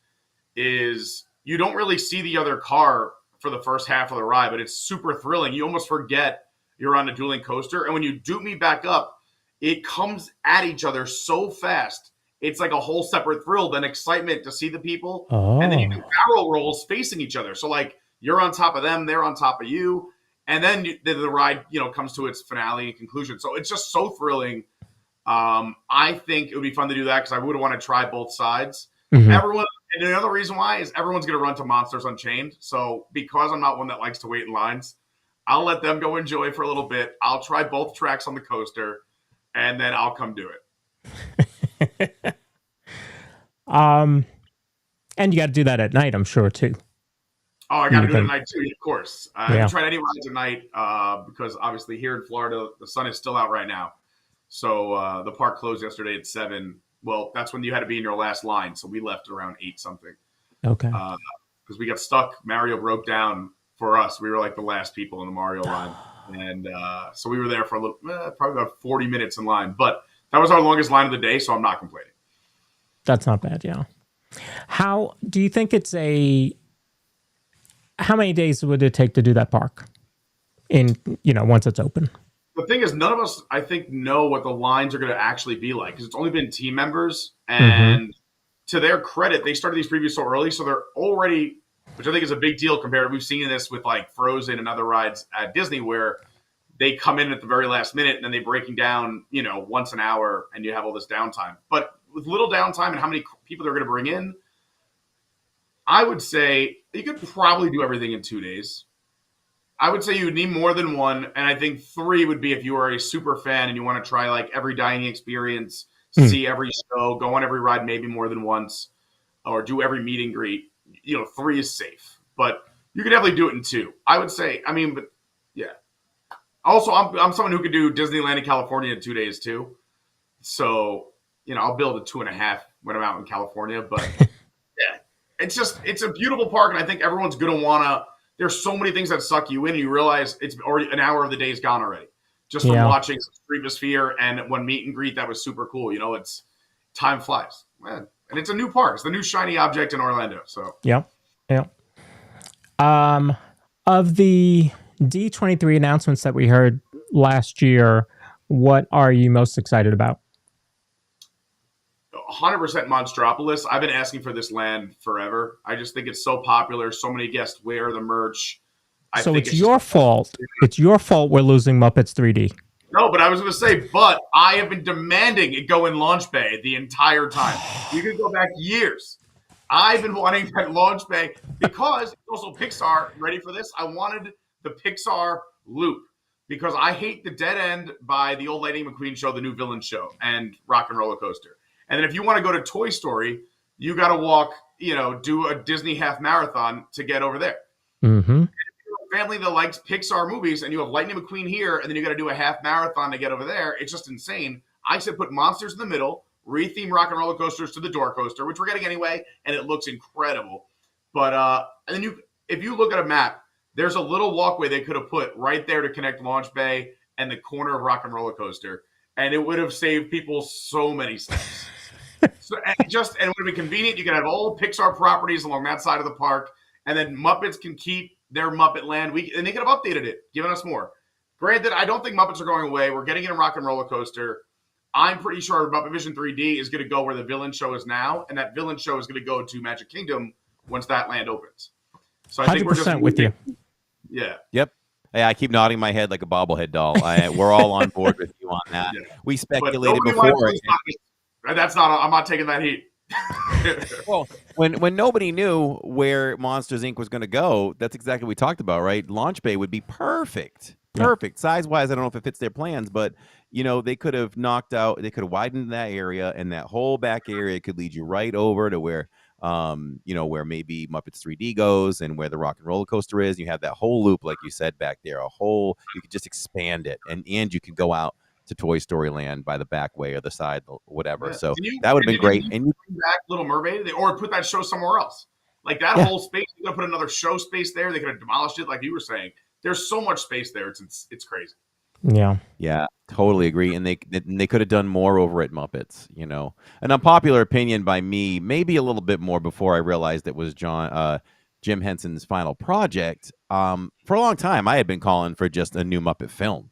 is you don't really see the other car for the first half of the ride, but it's super thrilling. You almost forget you're on a dueling coaster. And when you dupe me back up, it comes at each other so fast. It's like a whole separate thrill than excitement to see the people. Oh. And then you do barrel rolls facing each other. So like you're on top of them, they're on top of you. And then the ride, comes to its finale and conclusion. So it's just so thrilling. I think it would be fun to do that because I would want to try both sides. Everyone, and another reason why is everyone's going to run to Monsters Unchained. So because I'm not one that likes to wait in lines, I'll let them go enjoy for a little bit. I'll try both tracks on the coaster, and then I'll come do it. And you got to do that at night, I'm sure too. Oh, I got to do it at night too, of course. I haven't tried any rides at night because obviously here in Florida, the sun is still out right now. So the park closed yesterday at 7. Well, that's when you had to be in your last line. So we left around 8 something. Okay. Because we got stuck. Mario broke down for us. We were like the last people in the Mario line. And so we were there for a little, probably about 40 minutes in line. But that was our longest line of the day, so I'm not complaining. That's not bad, yeah. How do you think how many days would it take to do that park once it's open? The thing is, none of us, I think, know what the lines are going to actually be like because it's only been team members. And to their credit, they started these previews so early, so they're already, which I think is a big deal compared. We've seen this with like Frozen and other rides at Disney where they come in at the very last minute and then they're breaking down, once an hour and you have all this downtime. But with little downtime and how many people they're going to bring in, I would say you could probably do everything in 2 days. I would say you would need more than 1, and I think 3 would be if you are a super fan and you want to try like every dining experience, see every show, go on every ride maybe more than once, or do every meet and greet. 3 is safe, but you could definitely do it in 2. I would say. But yeah. Also, I'm someone who could do Disneyland in California in 2 days too. So I'll build a 2.5 when I'm out in California, but yeah, it's a beautiful park, and I think everyone's gonna wanna. There's so many things that suck you in, and you realize it's already an hour of the day is gone already, just from watching Streamosphere and one meet and greet that was super cool. It's time flies, man, and it's a new park. It's the new shiny object in Orlando. So yeah. Of the D23 announcements that we heard last year, what are you most excited about? 100% Monstropolis. I've been asking for this land forever. I just think it's so popular. So many guests wear the merch. So it's your fault. It's your fault we're losing Muppets 3D. No, but I was going to say, but I have been demanding it go in Launch Bay the entire time. You can go back years. I've been wanting that Launch Bay because it's also Pixar. Ready for this? I wanted the Pixar loop because I hate the dead end by the old Lightning McQueen show, the new villain show, and Rock and Roller Coaster. And then if you want to go to Toy Story, you got to walk, do a Disney half marathon to get over there. Mm-hmm. And if you're a family that likes Pixar movies and you have Lightning McQueen here, and then you got to do a half marathon to get over there, it's just insane. I said put monsters in the middle, retheme Rock and Roller Coasters to the door coaster, which we're getting anyway, and it looks incredible. But and then if you look at a map, there's a little walkway they could have put right there to connect Launch Bay and the corner of Rock and Roller Coaster, and it would have saved people so many steps. So and it would be convenient. You could have all Pixar properties along that side of the park, and then Muppets can keep their Muppet Land. And they could have updated it, given us more. Granted, I don't think Muppets are going away. We're getting in a Rock and Roller Coaster. I'm pretty sure Muppet Vision 3D is going to go where the villain show is now, and that villain show is going to go to Magic Kingdom once that land opens. So I think we're just 100% with you. Yeah. Yep. Yeah, I keep nodding my head like a bobblehead doll. We're all on board with you on that. Yeah. We But speculated nobody before. wanted to stop me. That's not. I'm not taking that heat. Well, when nobody knew where Monsters Inc. was going to go, that's exactly what we talked about, right? Launch Bay would be perfect. Perfect. Size-wise, I don't know if it fits their plans, but, they could have they could have widened that area, and that whole back area could lead you right over to where, where maybe Muppets 3D goes and where the Rock and Roller Coaster is. You have that whole loop, like you said, back there. You could just expand it, and you could go out to Toy Story Land by the back way or the side, whatever. Yeah. So that would have been great. And you bring back Little Mermaid, or put that show somewhere else. Like that whole space, you could put another show space there. They could have demolished it, like you were saying. There's so much space there. It's crazy. Yeah, totally agree. And they could have done more over at Muppets, An unpopular opinion by me, maybe a little bit more before I realized it was Jim Henson's final project. For a long time, I had been calling for just a new Muppet film.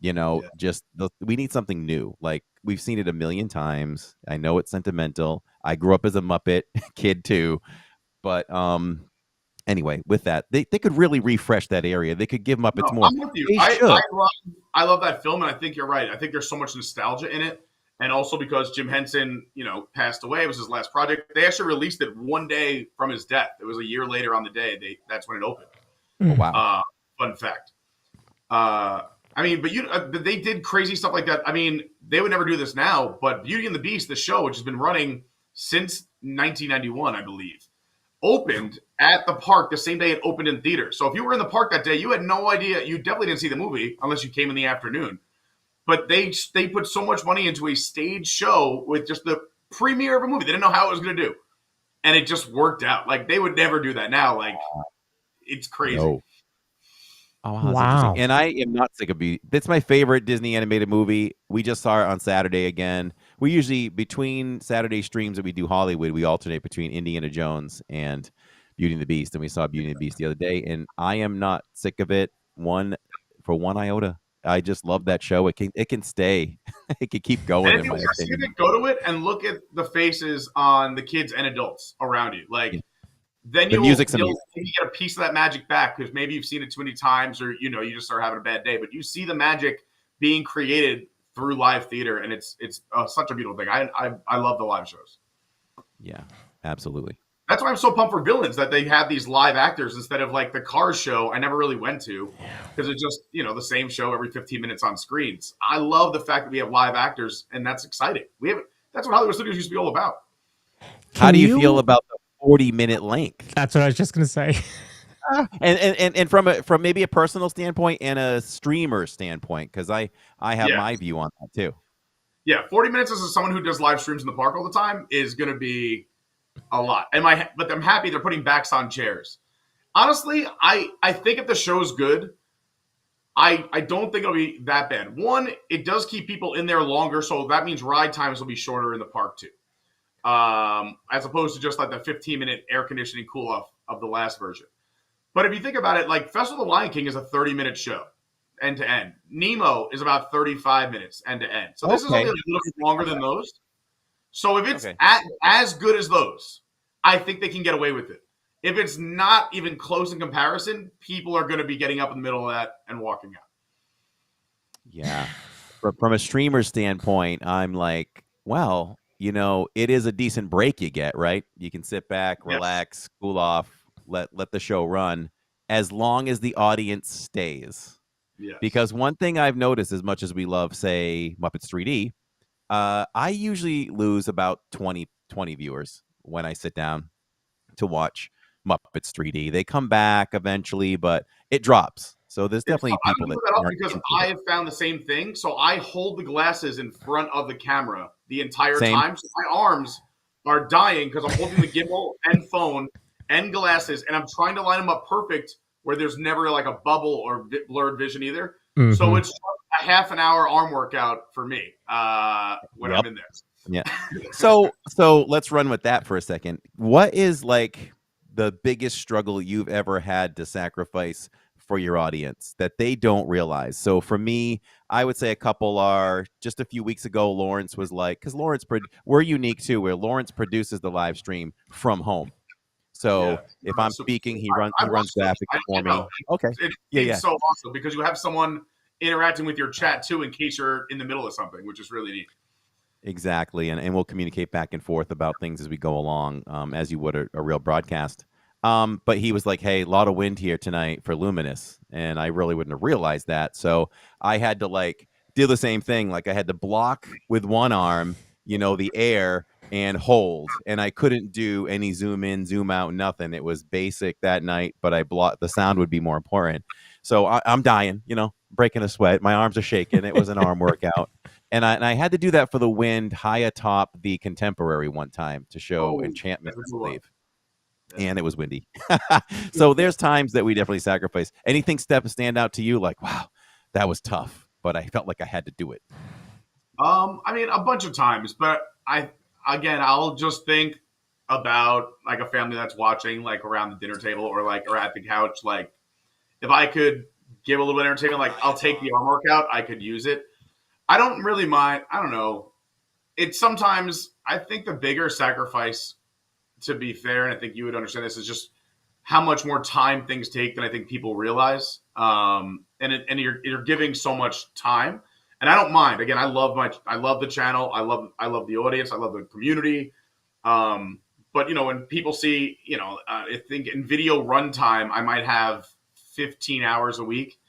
We need something new. Like, we've seen it a million times. I know it's sentimental. I grew up as a Muppet kid too, but anyway, with that, they could really refresh that area. They could give Muppets more. I'm with you. I love that film, and I think you're right. I think there's so much nostalgia in it, and also because Jim Henson, passed away. It was his last project. They actually released it one day from his death. It was a year later on the day. That's when it opened. Oh, wow. Fun fact. But they did crazy stuff like that. I mean, they would never do this now, but Beauty and the Beast, the show, which has been running since 1991, I believe, opened at the park the same day it opened in theaters. So if you were in the park that day, you had no idea. You definitely didn't see the movie unless you came in the afternoon. But they put so much money into a stage show with just the premiere of a movie. They didn't know how it was going to do. And it just worked out. Like, they would never do that now. Like, it's crazy. No. Oh, wow. Wow. And I am not sick of Beauty. That's my favorite Disney animated movie. We just saw it on Saturday again. We usually, between Saturday streams that we do Hollywood, we alternate between Indiana Jones and Beauty and the Beast. And we saw Beauty and the Beast the other day. And I am not sick of it for one iota. I just love that show. It can stay. It can keep going. And if you're seeing it, go to it and look at the faces on the kids and adults around you. Like, then you'll get a piece of that magic back, because maybe you've seen it too many times, or you just start having a bad day. But you see the magic being created through live theater, and it's such a beautiful thing. I love the live shows. Yeah, absolutely. That's why I'm so pumped for Villains, that they have these live actors instead of like the Cars show I never really went to, because it's just the same show every 15 minutes on screens. I love the fact that we have live actors, and that's exciting. That's what Hollywood Studios used to be all about. How do you feel about the 40-minute length? That's what I was just going to say. And from maybe a personal standpoint and a streamer standpoint, because I have my view on that too. Yeah, 40 minutes as someone who does live streams in the park all the time is going to be a lot. But I'm happy they're putting backs on chairs. Honestly, I think if the show's good, I don't think it'll be that bad. One, it does keep people in there longer, so that means ride times will be shorter in the park too. As opposed to just like the 15-minute air conditioning cool off of the last version. But if you think about it, like Festival of the Lion King is a 30-minute show, end to end. Nemo is about 35 minutes end to end. So this is only a little bit longer than those. So if it's as good as those, I think they can get away with it. If it's not even close in comparison, people are going to be getting up in the middle of that and walking out. Yeah. From a streamer standpoint, I'm like, well, it is a decent break you get, right? You can sit back, relax, cool off, let the show run, as long as the audience stays. Yes. Because one thing I've noticed, as much as we love, say, Muppets 3D, I usually lose about 20 viewers when I sit down to watch Muppets 3D. They come back eventually, but it drops. So there's definitely people that aren't because I have found the same thing. So I hold the glasses in front of the camera the entire time. So my arms are dying because I'm holding the gimbal and phone, and glasses, and I'm trying to line them up perfect where there's never like a bubble or blurred vision either. So Mhm. it's a half an hour arm workout for me when Yep. I'm in there. Yeah. So let's run with that for a second. What is like the biggest struggle you've ever had to sacrifice for your audience that they don't realize? So for me, I would say a couple are just a few weeks ago. Lawrence was like, because we're unique too, where Lawrence produces the live stream from home. So Yeah. if I'm So speaking, he I runs watched those. graphics for I me. know. Okay. It Yeah, seems yeah. so awesome because you have someone interacting with your chat too in case you're in the middle of something, which is really neat. Exactly, and we'll communicate back and forth about things as we go along, as you would a real broadcast. But he was like, "Hey, a lot of wind here tonight for Luminous," and I really wouldn't have realized that. So I had to like do the same thing. Like I had to block with one arm, the air and hold, and I couldn't do any zoom in, zoom out, nothing. It was basic that night, but I blocked. The sound would be more important. So I'm dying, breaking a sweat. My arms are shaking. It was an arm workout. And I had to do that for the wind high atop the Contemporary one time to show Oh, enchantment that's a and good one. sleeve. Yeah. And it was windy. So there's times that we definitely sacrifice. Anything stand out to you like, wow, that was tough, but I felt like I had to do it? I mean, a bunch of times, but I'll just think about like a family that's watching, like around the dinner table or at the couch. Like, if I could give a little bit of entertainment, like I'll take the arm workout, I could use it. I don't really mind. I don't know. It's sometimes I think the bigger sacrifice, to be fair, and I think you would understand this, is just how much more time things take than I think people realize. And you're giving so much time, and I don't mind. Again, I love the channel. I love the audience. I love the community. But when people see, I think in video runtime, I might have 15 hours a week,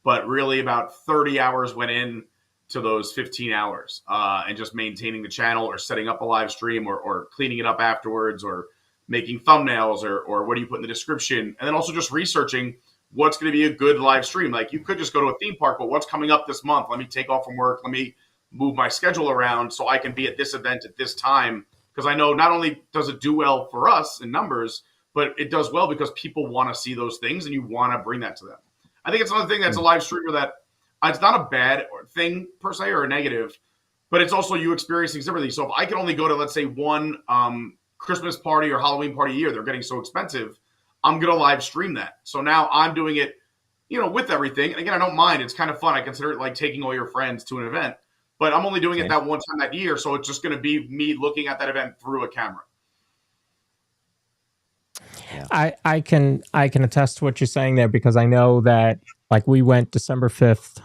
but really about 30 hours went in to those 15 hours and just maintaining the channel or setting up a live stream or cleaning it up afterwards or making thumbnails or what do you put in the description. And then also just researching what's going to be a good live stream. Like you could just go to a theme park, but what's coming up this month? Let me take off from work. Let me move my schedule around so I can be at this event at this time. Because I know not only does it do well for us in numbers, but it does well because people want to see those things and you want to bring that to them. I think it's another thing that's a live streamer that it's not a bad thing per se or a negative, but it's also you experience things differently. So if I can only go to, let's say, one Christmas party or Halloween party a year, they're getting so expensive, I'm going to live stream that. So now I'm doing it, with everything. And again, I don't mind. It's kind of fun. I consider it like taking all your friends to an event, but I'm only doing it that one time that year. So it's just going to be me looking at that event through a camera. Yeah. I can attest to what you're saying there because I know that like we went December 5th,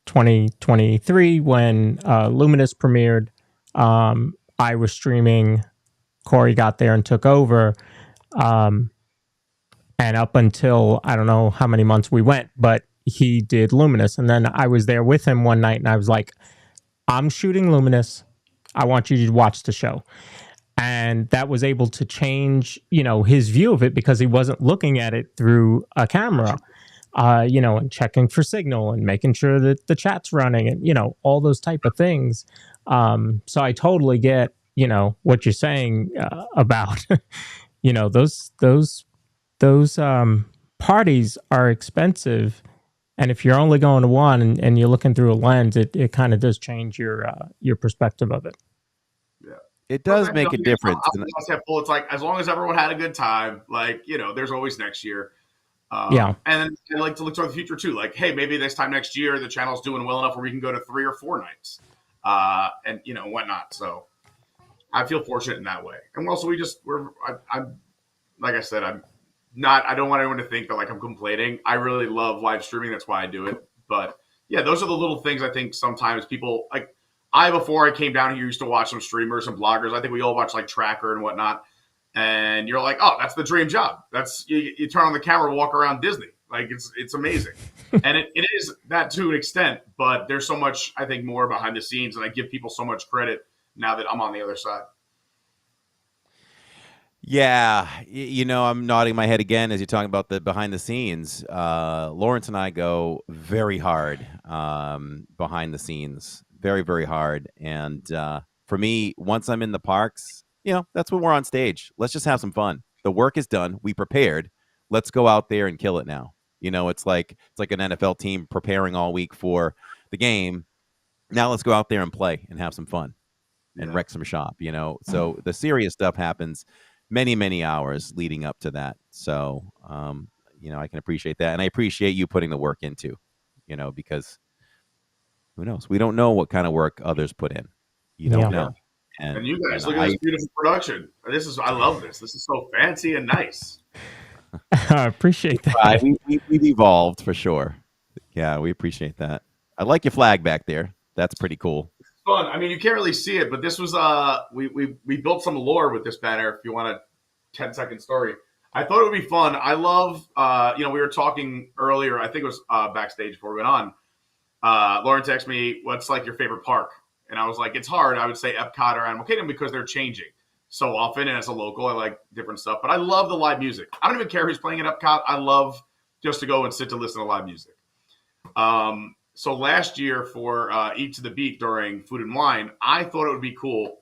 2023 when Luminous premiered. I was streaming. Corey got there and took over. And up until I don't know how many months we went, but he did Luminous. And then I was there with him one night and I was like, I'm shooting Luminous. I want you to watch the show. And that was able to change, his view of it because he wasn't looking at it through a camera, and checking for signal and making sure that the chat's running and, all those type of things. So I totally get, what you're saying about, those parties are expensive. And if you're only going to one and you're looking through a lens, it kind of does change your perspective of it. It does make a difference. It's like as long as everyone had a good time, like there's always next year. Yeah, and I like to look to the future too. Like, hey, maybe this time next year the channel's doing well enough where we can go to 3 or 4 nights, and whatnot. So I feel fortunate in that way. And also I'm like I said, I'm not. I don't want anyone to think that like I'm complaining. I really love live streaming. That's why I do it. But yeah, those are the little things I think sometimes people like. Before I came down here, used to watch some streamers and bloggers. I think we all watch like Tracker and whatnot. And you're like, oh, that's the dream job. That's you turn on the camera, walk around Disney. Like it's amazing. And it is that to an extent, but there's so much, I think, more behind the scenes. And I give people so much credit now that I'm on the other side. Yeah, I'm nodding my head again as you're talking about the behind the scenes. Lawrence and I go very hard behind the scenes, very, very hard. And for me, once I'm in the parks, that's when we're on stage. Let's just have some fun. The work is done. We prepared. Let's go out there and kill it now. It's like an NFL team preparing all week for the game. Now let's go out there and play and have some fun and wreck some shop. So the serious stuff happens many, many hours leading up to that. So, I can appreciate that. And I appreciate you putting the work into, because who knows? We don't know what kind of work others put in. You don't know. And you guys, look at this beautiful production. I love this. This is so fancy and nice. I appreciate that. We've evolved for sure. Yeah, we appreciate that. I like your flag back there. That's pretty cool. It's fun. I mean, you can't really see it, but this was we built some lore with this banner. If you want a 10-second story, I thought it would be fun. I love we were talking earlier. I think it was backstage before we went on. Lauren texted me, "What's like your favorite park?" And I was like, "It's hard. I would say Epcot or Animal Kingdom because they're changing so often. And as a local, I like different stuff. But I love the live music. I don't even care who's playing at Epcot. I love just to go and sit to listen to live music." So last year for Eat to the Beat during Food and Wine, I thought it would be cool.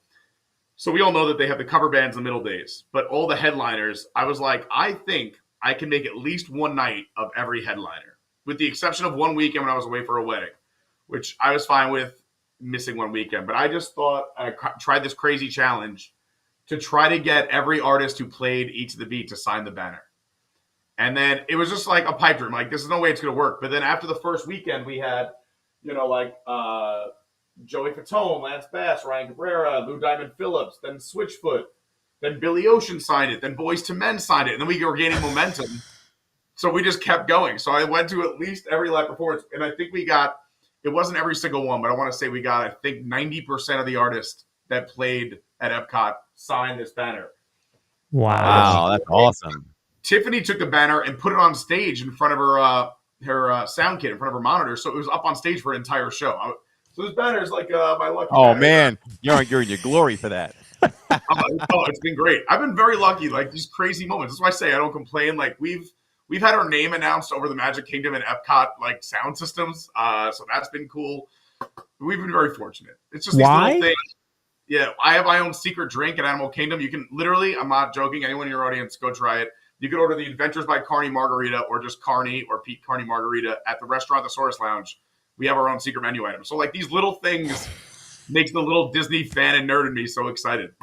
So we all know that they have the cover bands in the middle days, but all the headliners, I was like, I think I can make at least one night of every headliner, with the exception of one weekend when I was away for a wedding, which I was fine with missing one weekend. But I just thought I tried this crazy challenge to try to get every artist who played Eat to the Beat to sign the banner. And then it was just like a pipe dream. Like, this is no way it's going to work. But then after the first weekend, we had, Joey Fatone, Lance Bass, Ryan Cabrera, Lou Diamond Phillips, then Switchfoot, then Billy Ocean signed it, then Boyz II Men signed it, and then we were gaining momentum. So we just kept going. So I went to at least every live performance, and I think we got, it wasn't every single one, but I want to say we got, I think 90% of the artists that played at Epcot signed this banner. Wow, that's awesome. Tiffany took the banner and put it on stage in front of her sound kit, in front of her monitor, so it was up on stage for an entire show. So this banner is like my lucky banner. Man, you're in your glory for that. It's been great. I've been very lucky, like these crazy moments. That's why I say I don't complain. Like we've had our name announced over the Magic Kingdom and Epcot like sound systems, so that's been cool. We've been very fortunate. It's just these little things. Yeah, I have my own secret drink at Animal Kingdom. You can literally, I'm not joking, anyone in your audience, go try it. You can order the Adventures by Carney margarita or just Carney or Pete Carney margarita at the restaurant, the Source Lounge. We have our own secret menu item. So like these little things makes the little Disney fan and nerd in me so excited.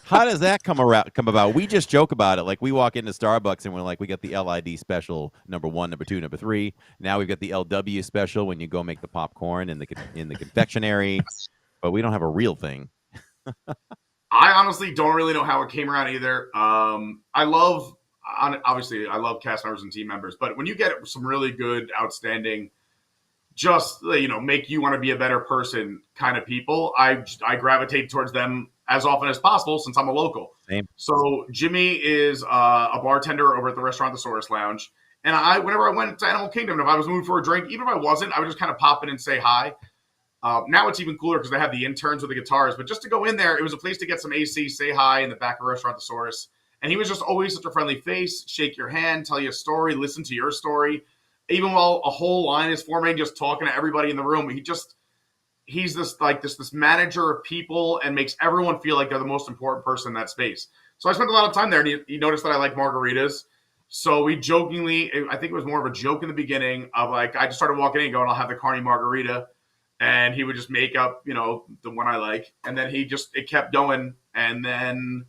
How does that come about? We just joke about it. Like we walk into Starbucks and we're like, we got the LID special, number 1, number 2, number 3. Now we've got the LW special when you go make the popcorn in the confectionery, but we don't have a real thing. I honestly don't really know how it came around either. I love cast members and team members, but when you get some really good, outstanding, just make you want to be a better person kind of people, I gravitate towards them as often as possible since I'm a local. Same. So Jimmy is a bartender over at the restaurant, the Source Lounge, and whenever I went to Animal Kingdom, if I was moving for a drink, even if I wasn't, I would just kind of pop in and say hi. Now it's even cooler because they have the interns with the guitars. But just to go in there, it was a place to get some AC, say hi in the back of the restaurant, the Source. And he was just always such a friendly face, shake your hand, tell you a story, listen to your story. Even while a whole line is forming, just talking to everybody in the room. He's this manager of people and makes everyone feel like they're the most important person in that space. So I spent a lot of time there, and he noticed that I like margaritas. So we jokingly, I think it was more of a joke in the beginning of like, I just started walking in and going, I'll have the Carney margarita. And he would just make up, the one I like. And then it kept going. And then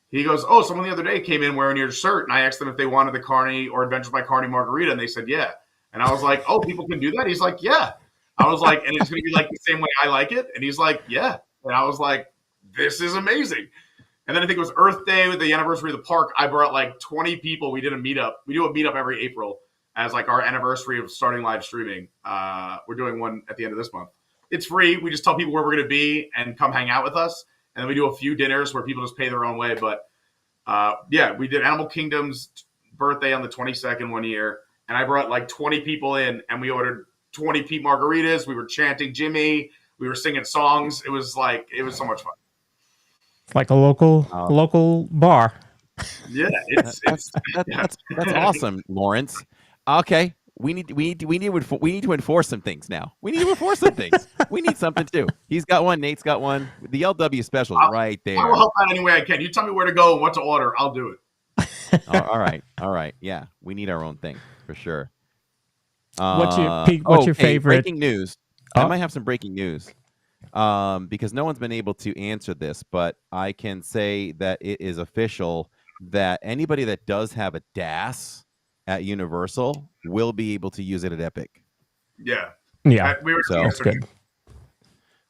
he goes, oh, someone the other day came in wearing your shirt. And I asked them if they wanted the Carney or Adventures by Carney margarita. And they said, yeah. And I was like, oh, people can do that? He's like, yeah. I was like, and it's going to be like the same way I like it? And he's like, yeah. And I was like, this is amazing. And then I think it was Earth Day with the anniversary of the park. I brought like 20 people. We did a meetup. We do a meetup every April as like our anniversary of starting live streaming. We're doing one at the end of this month. It's free. We just tell people where we're going to be and come hang out with us. And then we do a few dinners where people just pay their own way. But we did Animal Kingdom's birthday on the 22nd one year. And I brought like 20 people in and we ordered 20 Pete margaritas. We were chanting Jimmy. We were singing songs. It was so much fun. It's like a local bar. Yeah, that's awesome, Lawrence. Okay, we need to enforce some things now. We need to enforce some things. We need something too. He's got one. Nate's got one. The LW special right there. I will help out any way I can. You tell me where to go and what to order. I'll do it. All right, all right. Yeah, we need our own thing for sure. What's your Pete, what's your Hey, favorite? breaking news. I Oh, might have some breaking news. Because no one's been able to answer this, but I can say that it is official that anybody that does have a DAS at Universal will be able to use it at Epic. Yeah. yeah, We were So that's good.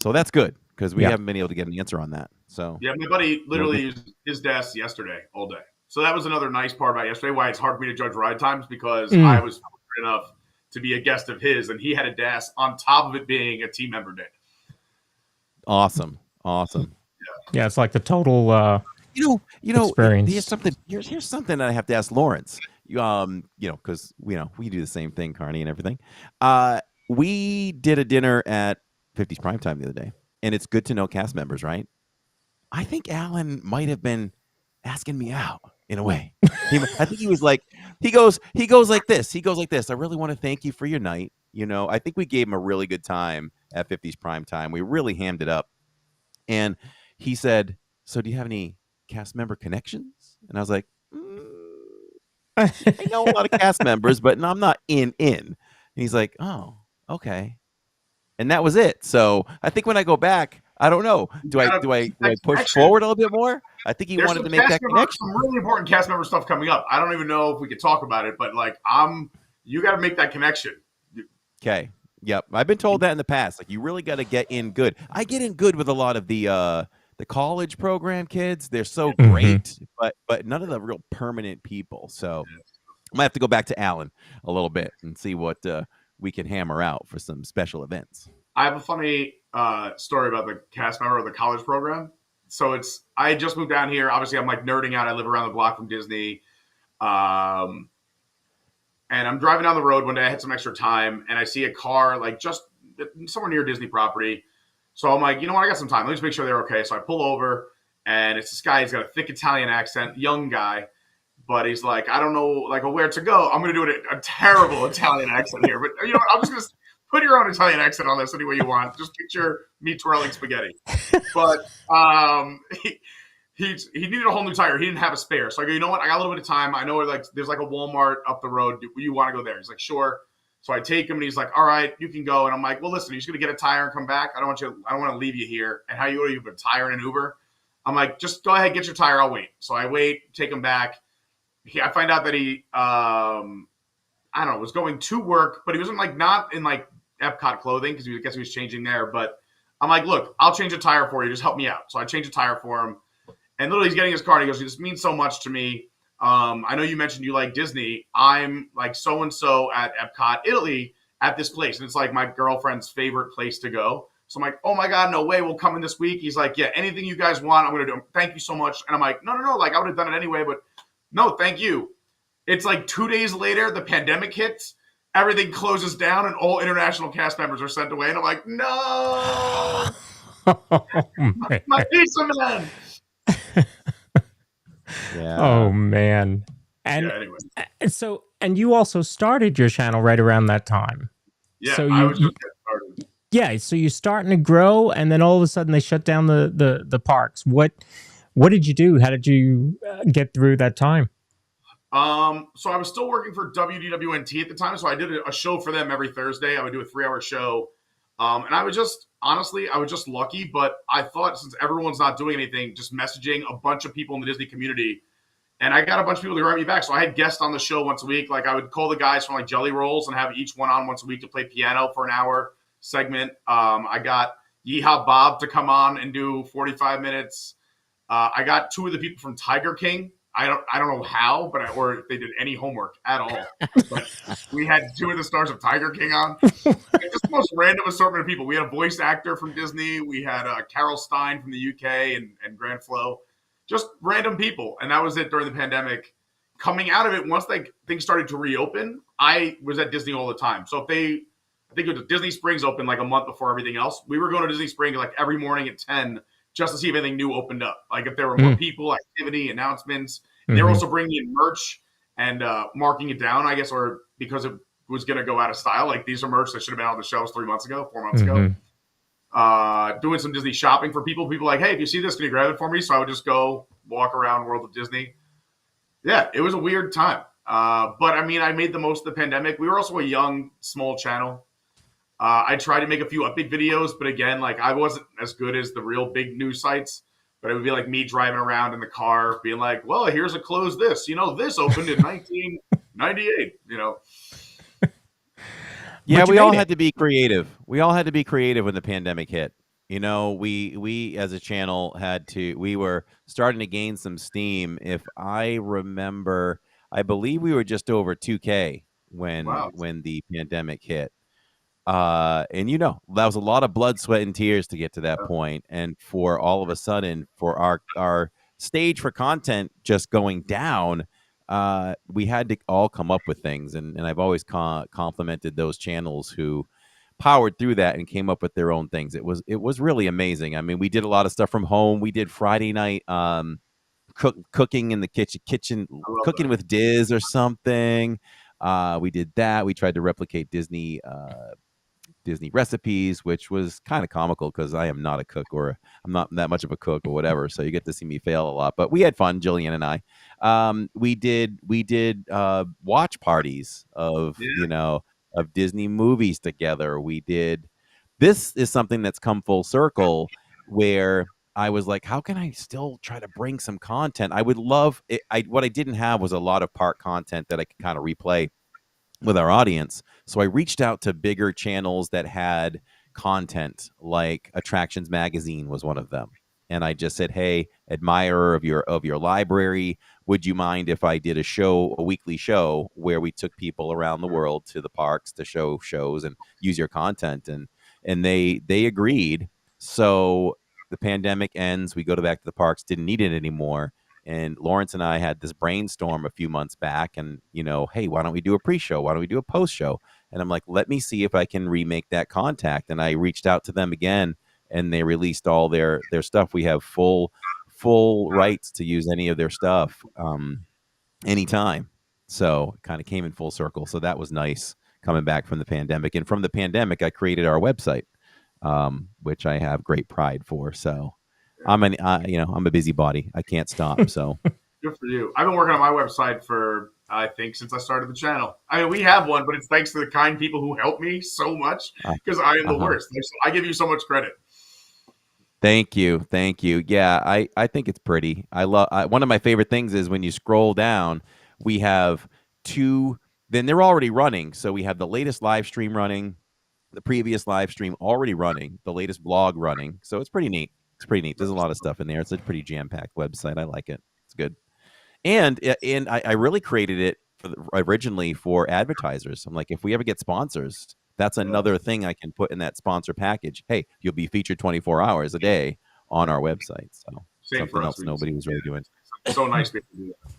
So that's good because we Yeah. haven't been able to get an answer on that. So Yeah, my buddy literally used his desk yesterday all day. So that was another nice part about yesterday. Why it's hard for me to judge ride times because I was fortunate enough to be a guest of his, and he had a desk on top of it being a team member day. awesome. Yeah, it's like the total experience. Here's something that I have to ask Lawrence. Because we do the same thing, Carney and everything. We did a dinner at 50's Primetime the other day, and it's good to know cast members, right? I think Alan might have been asking me out in a way. I think he was like, he goes like this. I really want to thank you for your night. I think we gave him a really good time at 50's Primetime. We really hammed it up. And he said, so do you have any cast member connections? And I was like, I know a lot of cast members, but no, I'm not in. And he's like, oh, okay. And that was it. So I think when I go back, I don't know. Do I push forward a little bit more? I think he wanted to make that connection. Some really important cast member stuff coming up. I don't even know if we could talk about it, but you got to make that connection. Okay. Yep. I've been told that in the past. Like, you really got to get in good. I get in good with a lot of the college program kids. They're so great, but none of the real permanent people. So I might have to go back to Alan a little bit and see what we can hammer out for some special events. I have a funny story about the cast member of the college program. So I just moved down here. Obviously, I'm like nerding out. I live around the block from Disney. And I'm driving down the road one day. I had some extra time, and I see a car like just somewhere near Disney property. So I'm like, you know what? I got some time. Let me just make sure they're okay. So I pull over, and it's this guy. He's got a thick Italian accent, young guy. But he's like, I don't know like where to go. I'm going to do a terrible Italian accent here. But, I'm just going to put your own Italian accent on this any way you want. Just picture me twirling spaghetti. But he needed a whole new tire. He didn't have a spare. So I go, you know what? I got a little bit of time. I know there's like a Walmart up the road. Do you want to go there? He's like, sure. So I take him, and he's like, all right, you can go. And I'm like, well, listen, you're just going to get a tire and come back. I don't want to leave you here. And how you have a tire and an Uber? I'm like, just go ahead, get your tire. I'll wait. So I wait, take him back. I find out that he, I don't know, was going to work, but he wasn't not in Epcot clothing because I guess he was changing there. But I'm like, look, I'll change a tire for you. Just help me out. So I change a tire for him. And literally he's getting his car and he goes, this means so much to me. I know you mentioned you like Disney. I'm like so-and-so at Epcot, Italy at this place. And it's like my girlfriend's favorite place to go. So I'm like, oh my God, no way. We'll come in this week. He's like, yeah, anything you guys want, I'm going to do. Thank you so much. And I'm like, no. Like I would have done it anyway, but no, thank you. It's like 2 days later, the pandemic hits, everything closes down, and all international cast members are sent away. And I'm like, no, my pizza man. Yeah. Oh man. And Yeah, anyway. so, and you also started your channel right around that time. Yeah, So I was just getting started. yeah, so you're starting to grow, and then all of a sudden they shut down the parks. What did you do? How did you get through that time? So I was still working for WDWNT at the time. So I did a show for them every Thursday. I would do a 3-hour show. And I was just lucky, but I thought since everyone's not doing anything, just messaging a bunch of people in the Disney community. And I got a bunch of people to write me back. So I had guests on the show once a week. Like I would call the guys from like Jelly Rolls and have each one on once a week to play piano for an hour segment. I got Yeehaw Bob to come on and do 45 minutes. I got 2 of the people from Tiger King. I don't know how, or if they did any homework at all. But we had 2 of the stars of Tiger King on. Just the most random assortment of people. We had a voice actor from Disney. We had Carol Stein from the UK and Grand Flo. Just random people. And that was it during the pandemic. Coming out of it, once things started to reopen, I was at Disney all the time. So I think it was Disney Springs opened like a month before everything else. We were going to Disney Springs like every morning at 10 just to see if anything new opened up. Like if there were more people, activity, announcements. And they were also bringing in merch and marking it down, I guess, or because it was going to go out of style. Like these are merch that should have been on the shelves 4 months ago. Doing some Disney shopping for people. People like, hey, if you see this, can you grab it for me? So I would just go walk around World of Disney. Yeah, it was a weird time. But I mean, I made the most of the pandemic. We were also a young, small channel. I tried to make a few update videos, but again, like I wasn't as good as the real big news sites. But it would be like me driving around in the car, being like, "Well, here's a close. This, this opened in 1998." Yeah, But you we all made it. had to be creative. We all had to be creative when the pandemic hit. We as a channel had to. We were starting to gain some steam. If I remember, I believe we were just over 2K when Wow. the pandemic hit. And that was a lot of blood, sweat, and tears to get to that point. And for all of a sudden, for our stage for content just going down, we had to all come up with things. And I've always complimented those channels who powered through that and came up with their own things. It was really amazing. I mean, we did a lot of stuff from home. We did Friday night cooking in the kitchen I love cooking that. with Diz or something. We did that. We tried to replicate Disney recipes, which was kind of comical because I am not a cook, or I'm not that much of a cook or whatever. So you get to see me fail a lot, but we had fun, Jillian and I. We did watch parties of Disney movies together. We did. This is something that's come full circle where I was like, how can I still try to bring some content? I would love it. What I didn't have was a lot of park content that I could kind of replay with our audience. So I reached out to bigger channels that had content, like Attractions Magazine was one of them. And I just said, "Hey, admirer of your library, would you mind if I did a weekly show where we took people around the world to the parks to show shows and use your content?" And they agreed. So the pandemic ends, we go back to the parks, didn't need it anymore. And Lawrence and I had this brainstorm a few months back, and hey, why don't we do a pre-show? Why don't we do a post-show? And I'm like, let me see if I can remake that contact. And I reached out to them again, and they released all their stuff. We have full rights to use any of their stuff anytime. So it kind of came in full circle. So that was nice coming back from the pandemic. And from the pandemic, I created our website, which I have great pride for. So I'm a busybody. I can't stop. So Good for you. I've been working on my website for, I think, since I started the channel. I mean, we have one, but it's thanks to the kind people who help me so much uh, because I am the uh-huh. worst. I give you so much credit. Thank you. Thank you. Yeah, I think it's pretty. One of my favorite things is when you scroll down, we have two, then they're already running. So we have the latest live stream running, the previous live stream already running, the latest blog running. So it's pretty neat. It's pretty neat. There's a lot of stuff in there. It's a pretty jam-packed website. I like it. It's good. And I really created it originally for advertisers. I'm like, if we ever get sponsors, that's another thing I can put in that sponsor package. Hey, you'll be featured 24 hours a day on our website. So Same for something us. else nobody was really doing. It's so nice to be able to do that.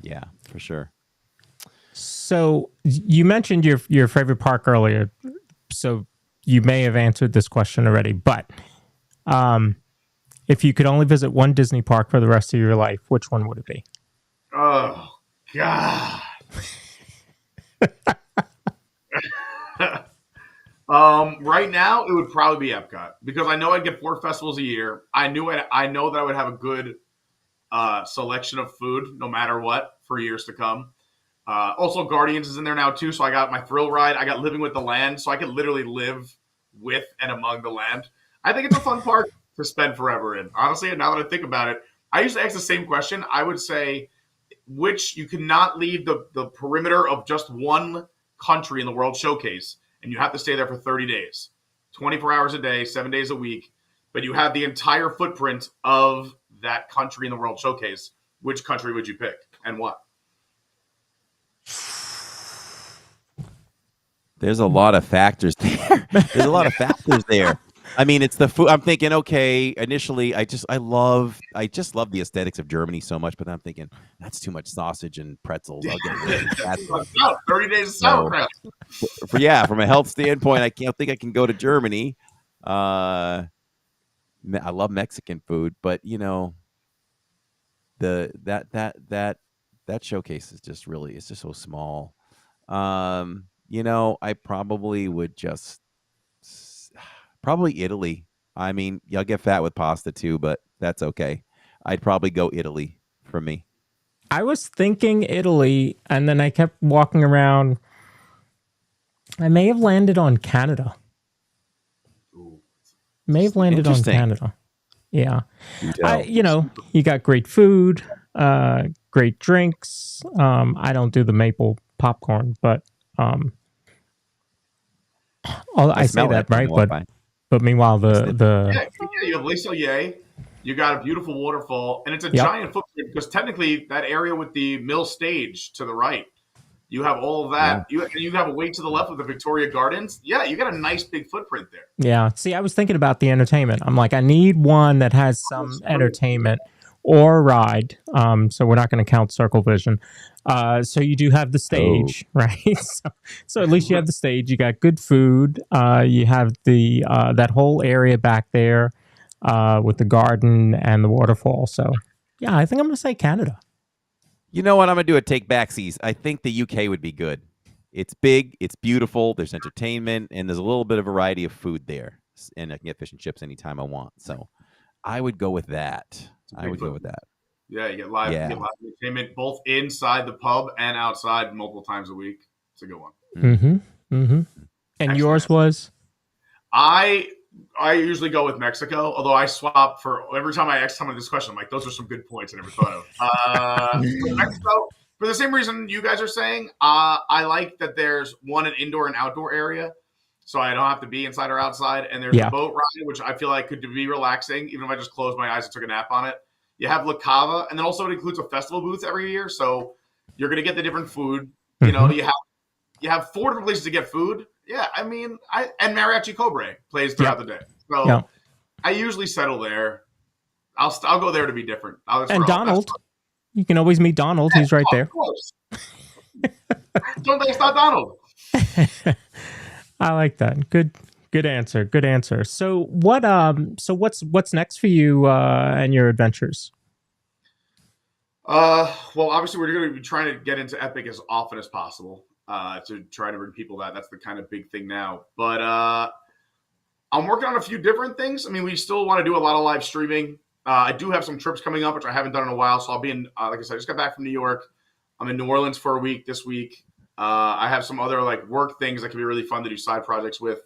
Yeah, for sure. So you mentioned your favorite park earlier. So you may have answered this question already, but if you could only visit one Disney park for the rest of your life, which one would it be? Oh, God. Right now, it would probably be Epcot because I know I'd get 4 festivals a year. I know that I would have a good selection of food no matter what for years to come. Also, Guardians is in there now too, so I got my thrill ride. I got Living with the Land, so I could literally live with and among the land. I think it's a fun park to spend forever in. Honestly, now that I think about it, I used to ask the same question. I would say, which you cannot leave the perimeter of just one country in the World Showcase, and you have to stay there for 30 days, 24 hours a day, 7 days a week, but you have the entire footprint of that country in the World Showcase. Which country would you pick and why? There's a lot of factors there. There's a lot of factors there. I mean, it's the food. I'm thinking, okay, initially, I just love the aesthetics of Germany so much, but I'm thinking that's too much sausage and pretzels. I'll get rid of that. 30 days of sauerkraut. From a health standpoint, I can't think I can go to Germany. I love Mexican food, but that showcase is just it's just so small. I probably would just probably Italy. I mean, you'll get fat with pasta too, but that's okay. I'd probably go Italy for me. I was thinking Italy, and then I kept walking around. I may have landed on Canada. Ooh. May have landed on Interesting. Canada. Yeah. You tell. You got great food, great drinks. I don't do the maple popcorn, but I say smell that, it when right? I walk by. But meanwhile, the Yeah, you have Les Celliers. You got a beautiful waterfall, and it's a Yep. giant footprint because technically that area with the mill stage to the right, you have all of that. You have a way to the left with the Victoria Gardens. Yeah, you got a nice big footprint there. Yeah. See, I was thinking about the entertainment. I'm like, I need one that has some entertainment or a ride. So we're not going to count Circle Vision. So you do have the stage, right? So at least you have the stage. You got good food. You have the that whole area back there with the garden and the waterfall. So yeah, I think I'm going to say Canada. You know what? I'm gonna do a take backsies. I think the UK would be good. It's big, it's beautiful. There's entertainment, and there's a little bit of variety of food there, and I can get fish and chips anytime I want. So I would go with that. I would go with that. Yeah, you get live entertainment both inside the pub and outside multiple times a week. It's a good one. Mm-hmm. Mm-hmm. And yours was? I usually go with Mexico, although I swap for every time I ask someone this question. I'm like, those are some good points I never thought of. Mexico, for the same reason you guys are saying, I like that there's an indoor and outdoor area, so I don't have to be inside or outside. And there's a boat ride, which I feel like could be relaxing, even if I just closed my eyes and took a nap on it. You have La Cava, and then also it includes a festival booth every year, so you're going to get the different food. You know, you have 4 different places to get food. Yeah, I mean, and Mariachi Cobre plays throughout the day. So I usually settle there. I'll go there to be different. And Donald. You can always meet Donald. He's right there. Of course. Don't think it's not Donald. I like that. Good answer. Good answer. So what's next for you and your adventures? Well, obviously we're going to be trying to get into Epic as often as possible. To try to bring people that's the kind of big thing now. But I'm working on a few different things. I mean, we still want to do a lot of live streaming. I do have some trips coming up, which I haven't done in a while. So I'll be in, like I said, I just got back from New York. I'm in New Orleans for a week this week. I have some other like work things that can be really fun to do side projects with.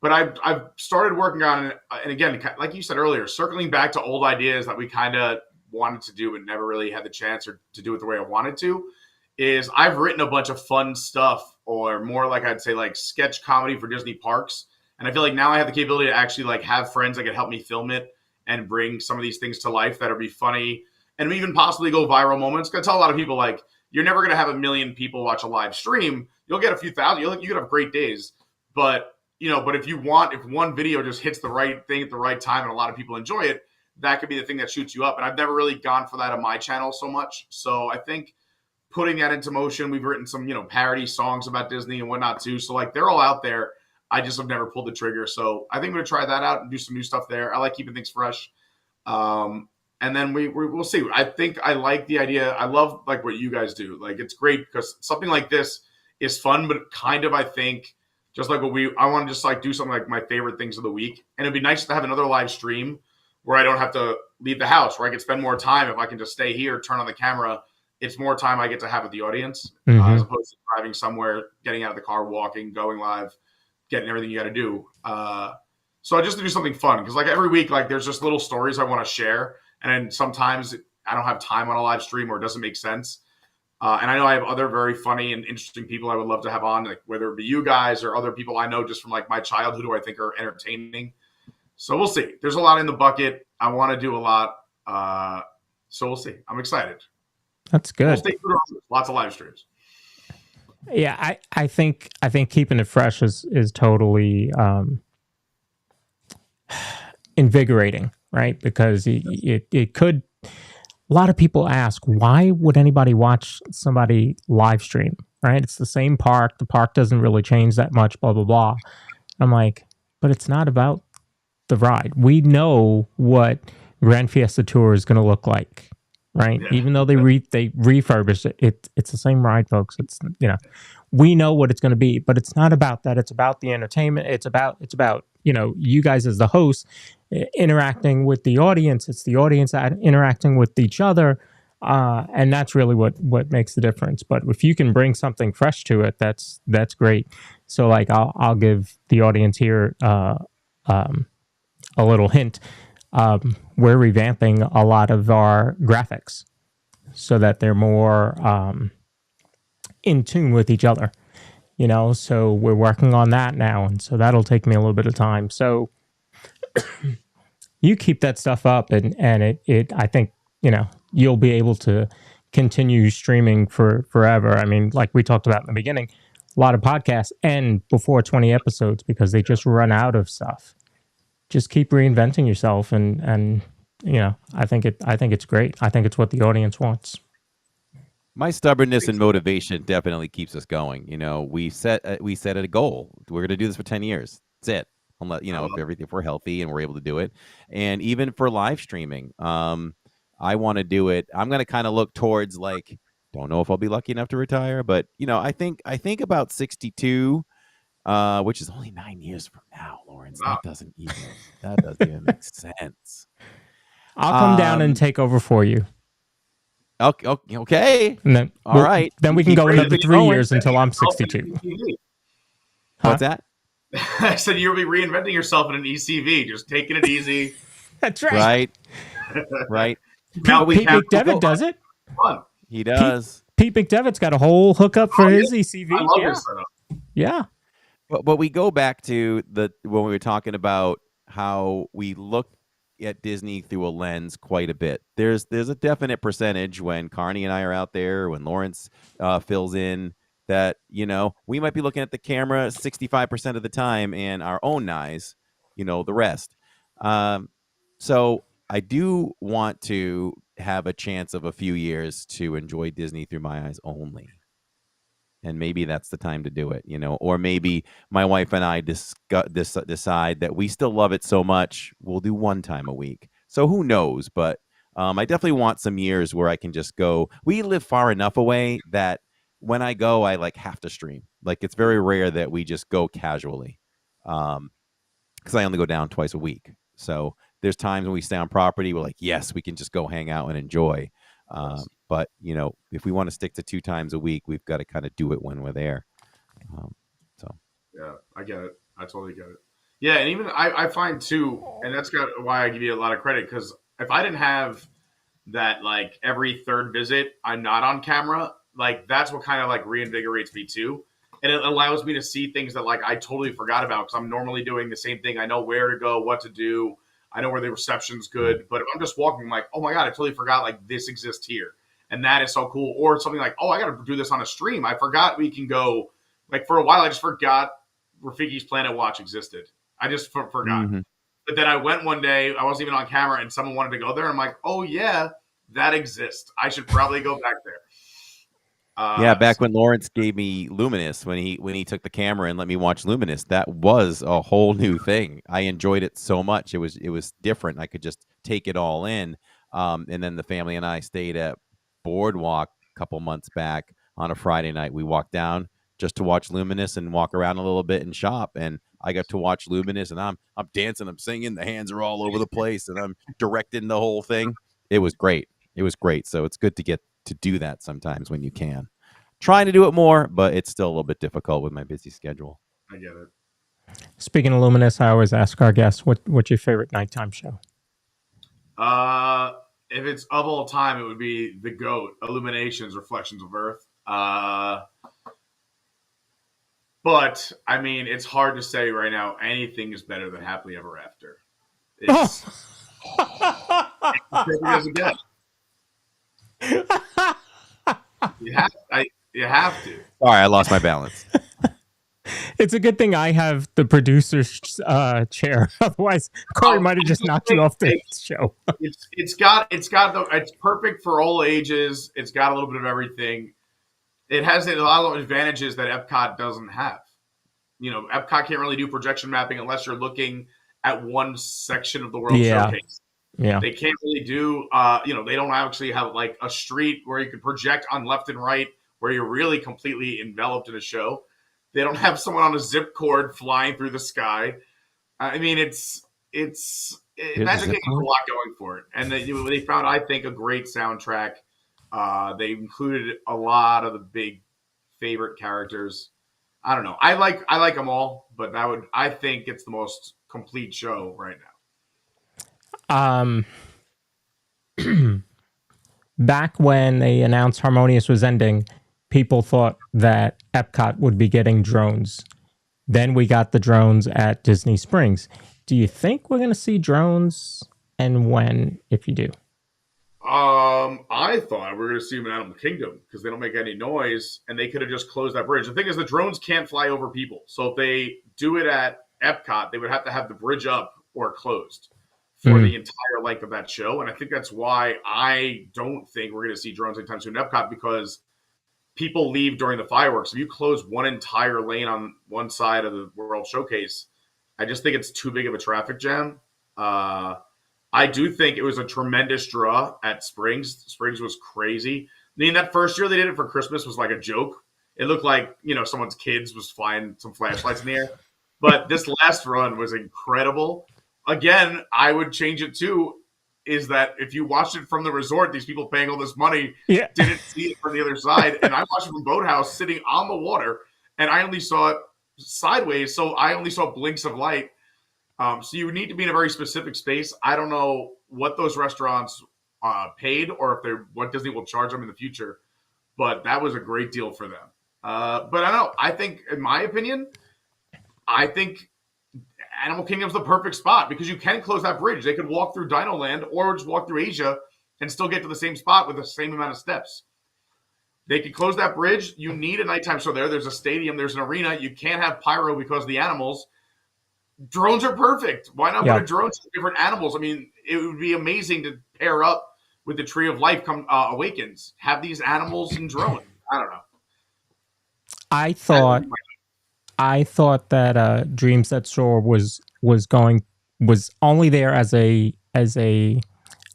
But I've started working on it. And again, like you said earlier, circling back to old ideas that we kind of wanted to do but never really had the chance or to do it the way I wanted to. Is I've written a bunch of fun stuff, or more like I'd say like sketch comedy for Disney parks. And I feel like now I have the capability to actually like have friends that can help me film it and bring some of these things to life that'll be funny and even possibly go viral moments. Because I tell a lot of people, like, you're never going to have 1 million people watch a live stream. You'll get a few thousand. You could have great days. But if one video just hits the right thing at the right time and a lot of people enjoy it, that could be the thing that shoots you up. And I've never really gone for that on my channel so much. So I think putting that into motion, we've written some, parody songs about Disney and whatnot too. So like they're all out there. I just have never pulled the trigger. So I think I'm going to try that out and do some new stuff there. I like keeping things fresh. And then we'll see. I think I like the idea. I love like what you guys do. Like it's great because something like this is fun, but kind of, I think, just like I want to just like do something like my favorite things of the week. And it'd be nice to have another live stream where I don't have to leave the house, where I can spend more time. If I can just stay here, turn on the camera, it's more time I get to have with the audience as opposed to driving somewhere, getting out of the car, walking, going live, getting everything you got to do. So I just to do something fun because like every week, like there's just little stories I want to share. And then sometimes I don't have time on a live stream or it doesn't make sense. And I know I have other very funny and interesting people I would love to have on, like whether it be you guys or other people I know just from like my childhood who I think are entertaining. So we'll see. There's a lot in the bucket. I want to do a lot. So we'll see. I'm excited. That's good. We'll stay tuned. Lots of live streams. Yeah, I think keeping it fresh is totally invigorating, right? Because it could. A lot of people ask, why would anybody watch somebody live stream? Right? It's the same park. The park doesn't really change that much. Blah blah blah. I'm like, but it's not about the ride. We know what Grand Fiesta Tour is going to look like. Right, yeah. Even though they refurbish it, it's the same ride, folks. It's we know what it's going to be, but it's not about that. It's about the entertainment. It's about you guys as the hosts interacting with the audience. It's the audience interacting with each other. And that's really what makes the difference. But if you can bring something fresh to it, that's great. So like I'll give the audience here a little hint. We're revamping a lot of our graphics so that they're more in tune with each other. So we're working on that now, and so that'll take me a little bit of time. So you keep that stuff up, and it I think you'll be able to continue streaming for forever. I mean, like we talked about in the beginning, a lot of podcasts end before 20 episodes because they just run out of stuff. Just keep reinventing yourself, and I think it's great. I think it's what the audience wants. My stubbornness and motivation definitely keeps us going. We set a goal. We're going to do this for 10 years. That's it. Unless, if we're healthy and we're able to do it. And even for live streaming, I want to do it. I'm going to kind of look towards don't know if I'll be lucky enough to retire, but I think about 62, which is only 9 years from now, Lawrence. Wow. That doesn't even make sense. I'll come down and take over for you. Okay. And then, all right. Then we can go another 3 years until I'm 62. What's that? I said you'll be reinventing yourself in an ECV, just taking it easy. That's right. Right. Pete McDevitt does it. Fun. He does. Pete McDevitt's got a whole hookup for his ECV. I love his setup. Yeah. But we go back to when we were talking about how we look at Disney through a lens quite a bit. There's a definite percentage when Carney and I are out there, when Lawrence fills in, that we might be looking at the camera 65% of the time and our own eyes, the rest. So I do want to have a chance of a few years to enjoy Disney through my eyes only. And maybe that's the time to do it, or maybe my wife and I decide that we still love it so much, we'll do one time a week. So who knows? But I definitely want some years where I can just go. We live far enough away that when I go, I have to stream. It's very rare that we just go casually, because I only go down twice a week. So there's times when we stay on property, we're yes, we can just go hang out and enjoy. But if we want to stick to 2 times a week, we've got to kind of do it when we're there. Yeah, I get it. I totally get it. Yeah, and even I find too, and that's why I give you a lot of credit, because if I didn't have that every third visit I'm not on camera, that's what kind of reinvigorates me too, and it allows me to see things that I totally forgot about, because I'm normally doing the same thing. I know where to go, what to do. I know where the reception's good, but if I'm just walking, oh my God, I totally forgot this exists here. And that is so cool. Or something oh, I got to do this on a stream. I forgot we can go, for a while, I just forgot Rafiki's Planet Watch existed. I just forgot. Mm-hmm. But then I went one day, I wasn't even on camera, and someone wanted to go there. And I'm oh yeah, that exists. I should probably go back there. Back when Lawrence gave me Luminous, when he took the camera and let me watch Luminous, that was a whole new thing. I enjoyed it so much. It was different. I could just take it all in. And then the family and I stayed at Boardwalk a couple months back on a Friday night. We walked down just to watch Luminous and walk around a little bit and shop. And I got to watch Luminous, and I'm dancing, I'm singing, the hands are all over the place, and I'm directing the whole thing. It was great. So it's good to get to do that sometimes when you can. Trying to do it more, but it's still a little bit difficult with my busy schedule. I get it. Speaking of Luminous, I always ask our guests, what's your favorite nighttime show? If it's of all time, it would be The GOAT, Illuminations, Reflections of Earth. But, I mean, it's hard to say right now anything is better than Happily Ever After. It's as a guess. You have to. Sorry, I lost my balance. It's a good thing I have the producer's chair. Otherwise, Corey might have just knocked you off the show. It's perfect for all ages. It's got a little bit of everything. It has a lot of advantages that Epcot doesn't have. Epcot can't really do projection mapping unless you're looking at one section of the World Showcase. Yeah. They can't really do, they don't actually have a street where you can project on left and right where you're really completely enveloped in a show. They don't have someone on a zip cord flying through the sky. I mean, it's Magic Kingdom has a lot going for it. And they found, I think, a great soundtrack. They included a lot of the big favorite characters. I don't know. I like them all, but I think it's the most complete show right now. Um, back when they announced Harmonious was ending, people thought that Epcot would be getting drones. Then we got the drones at Disney Springs. Do you think we're going to see drones, and when, if you do? I thought we were going to see them in Animal Kingdom because they don't make any noise, and they could have just closed that bridge. The thing is, the drones can't fly over people, so if they do it at Epcot, they would have to have the bridge up or closed for the entire length of that show. And I think that's why I don't think we're going to see drones anytime soon in Epcot, because people leave during the fireworks. If you close one entire lane on one side of the World Showcase, I just think it's too big of a traffic jam. I do think it was a tremendous draw at Springs. Springs was crazy. I mean, that first year they did it for Christmas was like a joke. It looked like, someone's kids was flying some flashlights in the air. But this last run was incredible. Again, I would change it too, is that if you watched it from the resort, these people paying all this money didn't see it from the other side. And I watched it from Boathouse sitting on the water, and I only saw it sideways, so I only saw blinks of light. So you need to be in a very specific space. I don't know what those restaurants paid, or if what Disney will charge them in the future, but that was a great deal for them. But I don't know. I think, in my opinion, Animal Kingdom's the perfect spot because you can close that bridge. They could walk through Dino Land or just walk through Asia and still get to the same spot with the same amount of steps. They could close that bridge. You need a nighttime show there. There's a stadium. There's an arena. You can't have pyro because of the animals. Drones are perfect. Why not put a drone to different animals? I mean, it would be amazing to pair up with the Tree of Life awakens. Have these animals and drones. I don't know. I thought that Dreams That Soar was only there as a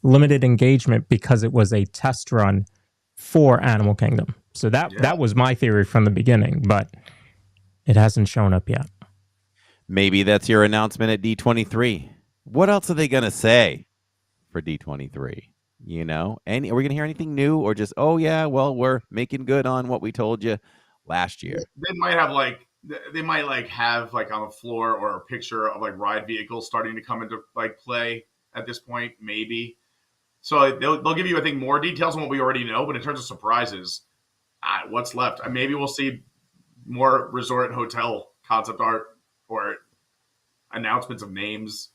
limited engagement because it was a test run for Animal Kingdom. So that was my theory from the beginning, but it hasn't shown up yet. Maybe that's your announcement at D23. What else are they going to say for D23? Are we going to hear anything new, or just, we're making good on what we told you last year? They might have have on the floor or a picture of ride vehicles starting to come into play at this point, maybe. So they'll give you, I think, more details on what we already know. But in terms of surprises, what's left? Maybe we'll see more resort and hotel concept art or announcements of names.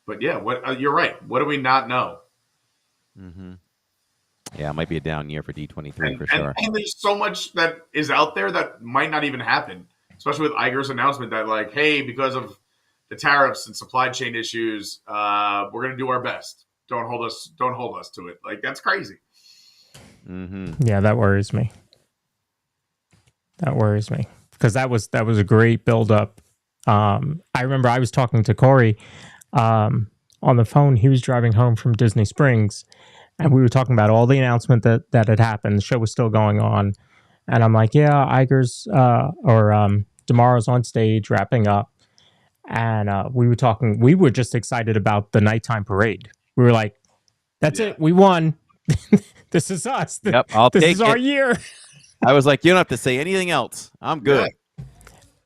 But yeah, you're right. What do we not know? Mm-hmm. Yeah, it might be a down year for D23 for sure. And there's so much that is out there that might not even happen, especially with Iger's announcement that hey, because of the tariffs and supply chain issues, we're going to do our best. Don't hold us to it. That's crazy. Mm-hmm. Yeah, that worries me. Because that was a great build up. I remember I was talking to Corey on the phone. He was driving home from Disney Springs, and we were talking about all the announcement that had happened. The show was still going on, and I'm like, "Yeah, Iger's tomorrow's on stage wrapping up," and we were talking. We were just excited about the nighttime parade. We were like, "That's it, we won. This is us. Yep, this is our year." I was like, "You don't have to say anything else. I'm good." Yeah.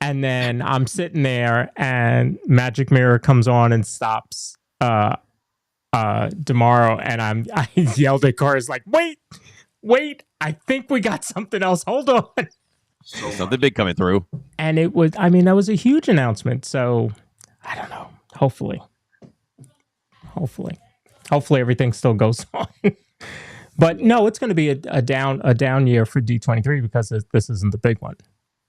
And then I'm sitting there, and Magic Mirror comes on and stops tomorrow, and I yelled at Cars wait, I think we got something else. Hold on. Something big coming through. And that was a huge announcement. So I don't know. Hopefully everything still goes on. But no, it's going to be a down year for D23 because this isn't the big one.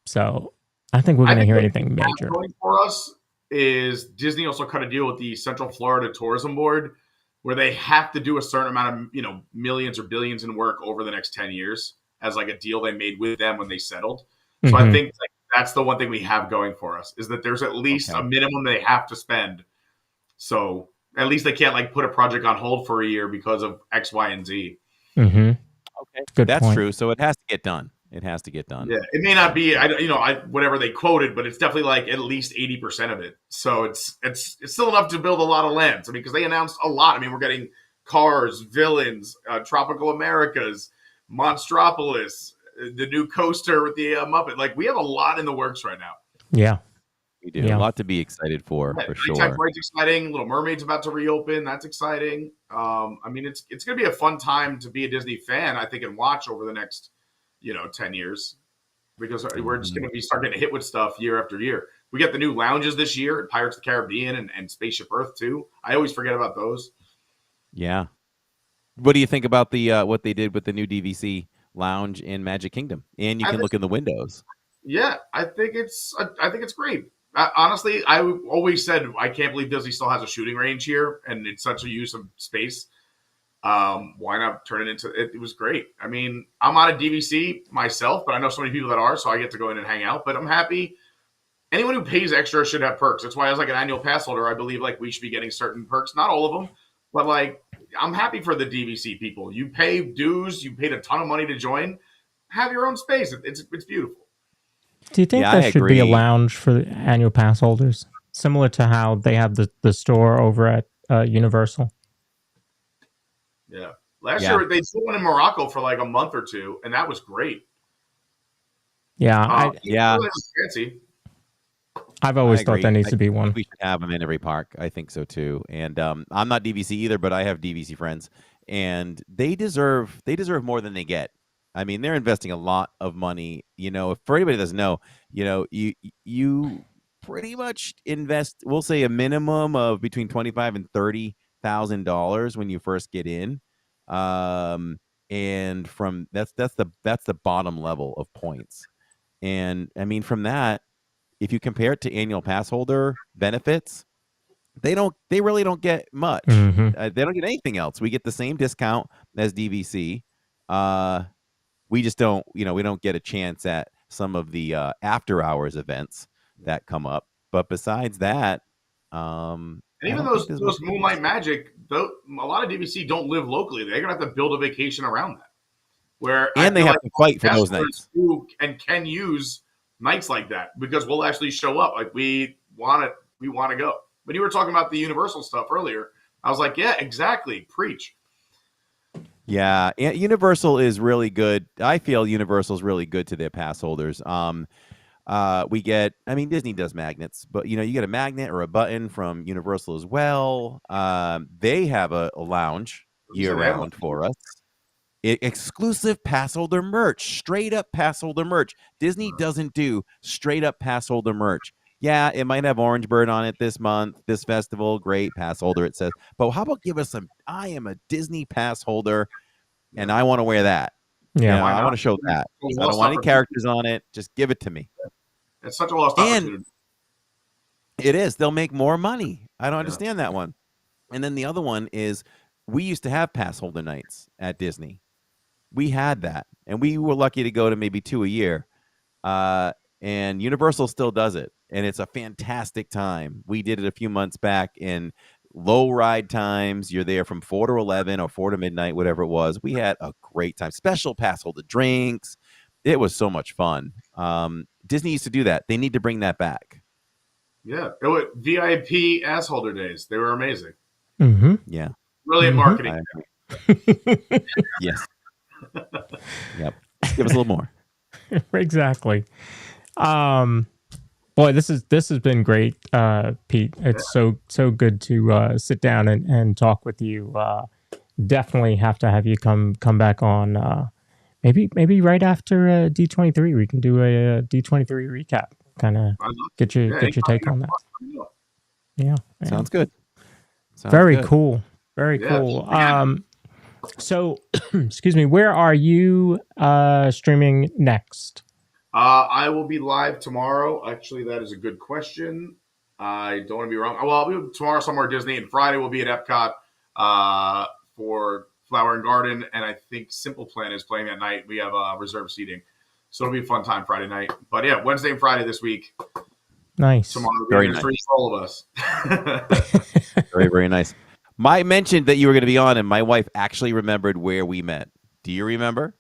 So I think we're going to hear anything major. Going for us is Disney also cut a deal with the Central Florida Tourism Board, where they have to do a certain amount of millions or billions in work over the next 10 years as a deal they made with them when they settled. So I think that's the one thing we have going for us, is that there's at least a minimum they have to spend. So at least they can't put a project on hold for a year because of X, Y, and Z. Mm-hmm. Okay, good. That's point. True. So it has to get done. Yeah, it may not be, whatever they quoted, but it's definitely at least 80% of it. So it's still enough to build a lot of lands. Because they announced a lot. We're getting Cars, Villains, Tropical Americas, Monstropolis, the new coaster with the Muppet. Like, we have a lot in the works right now. Yeah. We do Yeah. a lot to be excited for Yeah, sure. Nighttime Flight's exciting. Little Mermaid's about to reopen. That's exciting. I mean, it's going to be a fun time to be a Disney fan, I think, and watch over the next, 10 years, because we're just going to be starting to hit with stuff year after year. We get the new lounges this year at Pirates of the Caribbean and Spaceship Earth too. I always forget about those. Yeah. What do you think about the what they did with the new DVC lounge in Magic Kingdom? And you can look in the windows. Yeah, I think it's great. Honestly, I always said I can't believe Disney still has a shooting range here, and it's such a use of space. Why not turn it into it? It was great. I mean, I'm not a DVC myself, but I know so many people that are, so I get to go in and hang out. But I'm happy. Anyone who pays extra should have perks. That's why, as like an annual pass holder, I believe like we should be getting certain perks. Not all of them, but like I'm happy for the DVC people. You pay dues, you paid a ton of money to join. Have your own space. It's beautiful. Do you think there should be a lounge for the annual pass holders, similar to how they have the store over at Universal? Yeah. Last year, they did one in Morocco for like a month or two, and that was great. Yeah. Fancy. I've always thought there needs to be one. We should have them in every park. I think so too. And I'm not DVC either, but I have DVC friends, and they deserve more than they get. I mean, they're investing a lot of money. For anybody that doesn't know, you pretty much invest, we'll say, a minimum of between $25,000 and $30,000 when you first get in. And from that's the bottom level of points. And I mean, from that, if you compare it to annual pass holder benefits, they really don't get much. Mm-hmm. They don't get anything else. We get the same discount as DVC. We just don't, we don't get a chance at some of the after hours events that come up. But besides that, and even those Moonlight Magic, a lot of DVC don't live locally. They're gonna have to build a vacation around that. And they have to fight for those nights. And can use nights like that because we'll actually show up. Like we want to go. When you were talking about the Universal stuff earlier, I was like, yeah, exactly. Preach. Yeah, Universal is really good. I feel Universal is really good to their pass holders. Disney does magnets, but you get a magnet or a button from Universal as well. They have a lounge year round for us. Exclusive pass holder merch, straight up pass holder merch. Disney doesn't do straight up pass holder merch. Yeah, it might have Orange Bird on it this month, this festival. Great pass holder, it says. But how about give us some? I am a Disney pass holder, and I want to wear that. Yeah, I want to show that. I don't want any characters on it. Just give it to me. It's such a lost opportunity. It is. They'll make more money. I don't understand that one. And then the other one is we used to have pass holder nights at Disney. We had that, and we were lucky to go to maybe 2 a year. And Universal still does it, and it's a fantastic time. We did it a few months back in low ride times. You're there from 4 to 11 or 4 to midnight, whatever it was. We had a great time. Special pass holder drinks. It was so much fun. Disney used to do that. They need to bring that back. Yeah. VIP ass holder days. They were amazing. Mm-hmm. Yeah. Brilliant marketing. Yes. Yep. Give us a little more. Exactly. Boy, this has been great, Pete. It's so good to sit down and talk with you. Definitely have to have you come back on. Maybe right after D23, we can do a D23 recap. Kind of get your take on that. Yeah, sounds good. Very cool. Very cool. So, excuse me. Where are you streaming next? I will be live tomorrow. Actually, that is a good question. I don't want to be wrong. Well, I'll be tomorrow somewhere at Disney, and Friday we'll be at Epcot for Flower and Garden, and I think Simple Plan is playing that night. We have reserved seating, so it'll be a fun time Friday night. But yeah, Wednesday and Friday this week. Nice. Tomorrow, very nice. For all of us. Very, very nice. I mentioned that you were going to be on, and my wife actually remembered where we met. Do you remember?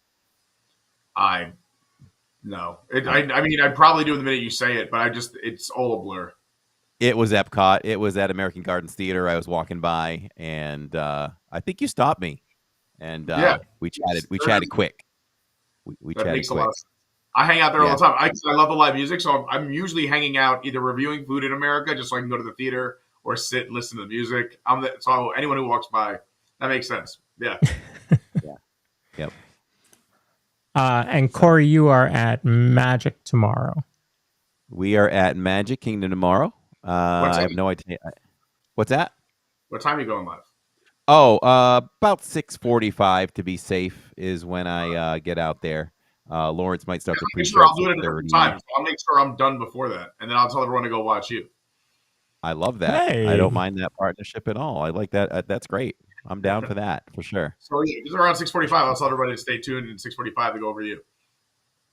No. I mean, I probably do the minute you say it, but it's all a blur. It was Epcot. It was at American Gardens Theater. I was walking by, and I think you stopped me, and we chatted. We chatted quick. We That chatted makes a quick. lot of sense. I hang out there Yeah. all the time. I love the live music, so I'm usually hanging out either reviewing food in America just so I can go to the theater or sit and listen to the music. So anyone who walks by, that makes sense. Yeah. Yep. And Corey, you are at Magic tomorrow. We are at Magic Kingdom tomorrow. I have no idea. What's that? What time are you going live? Oh, about 6:45 to be safe is when I get out there. Lawrence might start the Make pre-show sure at I'll do it at a different 6:30. time. So I'll make sure I'm done before that, and then I'll tell everyone to go watch you. I love that. Hey. I don't mind that partnership at all. I like that. That's great. I'm down for that for sure. So it's around 6:45. I'll tell everybody to stay tuned at 6:45 to go over you.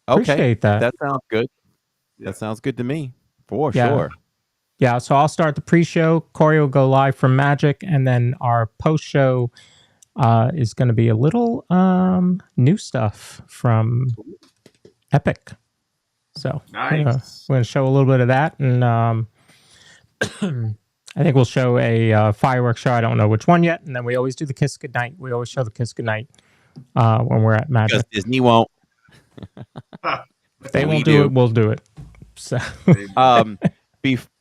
Okay, Appreciate that. that sounds good. Yeah. That sounds good to me. For Yeah. sure. Yeah, so I'll start the pre-show. Corey will go live from Magic, and then our post-show is going to be a little new stuff from Epic. So Nice. we're going to show a little bit of that, and I think we'll show a fireworks show. I don't know which one yet, and then we always do the Kiss Goodnight. We always show the Kiss Goodnight when we're at Magic. Because Disney won't. If they we won't do. do it, we'll do it. So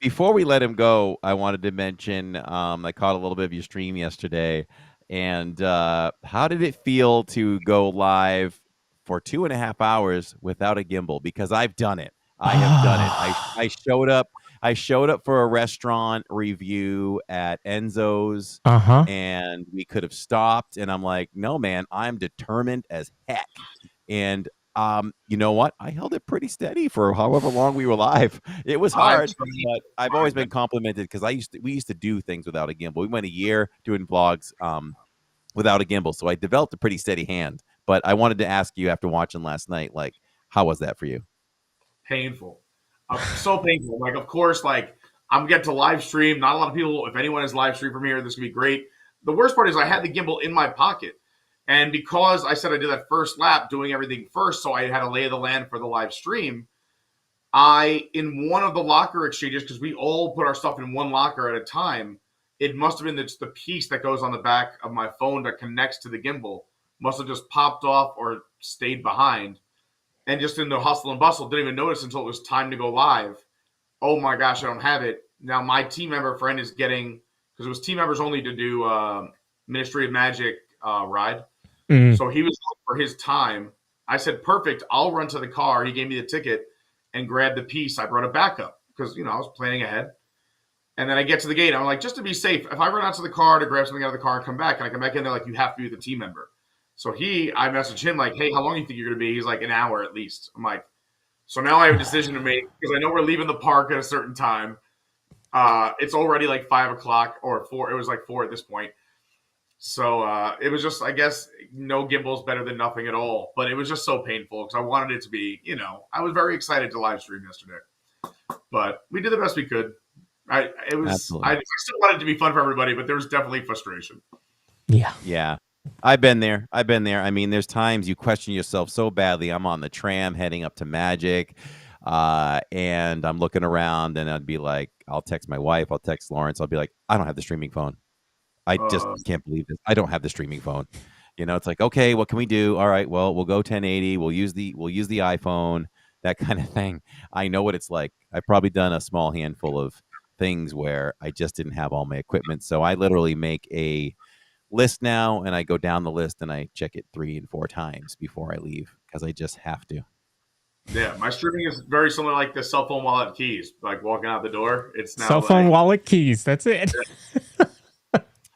Before we let him go, I wanted to mention I caught a little bit of your stream yesterday, and how did it feel to go live for 2.5 hours without a gimbal? Because I've done it. I have done it. I showed up. I showed up for a restaurant review at Enzo's, and we could have stopped. And I'm like, no, man, I'm determined as heck. And you know what? I held it pretty steady for however long we were live. It was hard, but I've always been complimented because we used to do things without a gimbal. We went a year doing vlogs without a gimbal, so I developed a pretty steady hand. But I wanted to ask you after watching last night, like, how was that for you? Painful. So painful. Like, of course, like I'm getting to live stream. Not a lot of people, if anyone has live stream from here, this would be great. The worst part is I had the gimbal in my pocket. And because I said I did that first lap doing everything first, so I had to lay the land for the live stream, in one of the locker exchanges, because we all put our stuff in one locker at a time, it must have been the piece that goes on the back of my phone that connects to the gimbal must have just popped off or stayed behind. And just in the hustle and bustle, didn't even notice until it was time to go live. Oh my gosh, I don't have it. Now my team member friend is getting, because it was team members only to do Ministry of Magic ride. So he was looking for his time. I said, perfect, I'll run to the car. He gave me the ticket and grabbed the piece. I brought it back up because, I was planning ahead. And then I get to the gate. I'm like, just to be safe, if I run out to the car to grab something out of the car and come back, and I come back in there, like, you have to be the team member. So I messaged him like, hey, how long do you think you're going to be? He's like, an hour at least. I'm like, so now I have a decision to make because I know we're leaving the park at a certain time. It's already like 5 o'clock or 4. It was like 4 at this point. So it was just, I guess, no gimbal is better than nothing at all. But it was just so painful because I wanted it to be, I was very excited to live stream yesterday. But we did the best we could. I still wanted it to be fun for everybody, but there was definitely frustration. Yeah. I've been there. I mean, there's times you question yourself so badly. I'm on the tram heading up to Magic, and I'm looking around, and I'd be like, I'll text my wife, I'll text Lawrence, I'll be like, I don't have the streaming phone. I just can't believe this. I don't have the streaming phone. It's like, okay, what can we do? All right, well, we'll go 1080. We'll use the iPhone, that kind of thing. I know what it's like. I've probably done a small handful of things where I just didn't have all my equipment. So I literally make a list now, and I go down the list and I check it 3 and 4 times before I leave because I just have to. Yeah, my streaming is very similar like the cell phone wallet keys, like walking out the door. It's now cell phone wallet keys. That's it.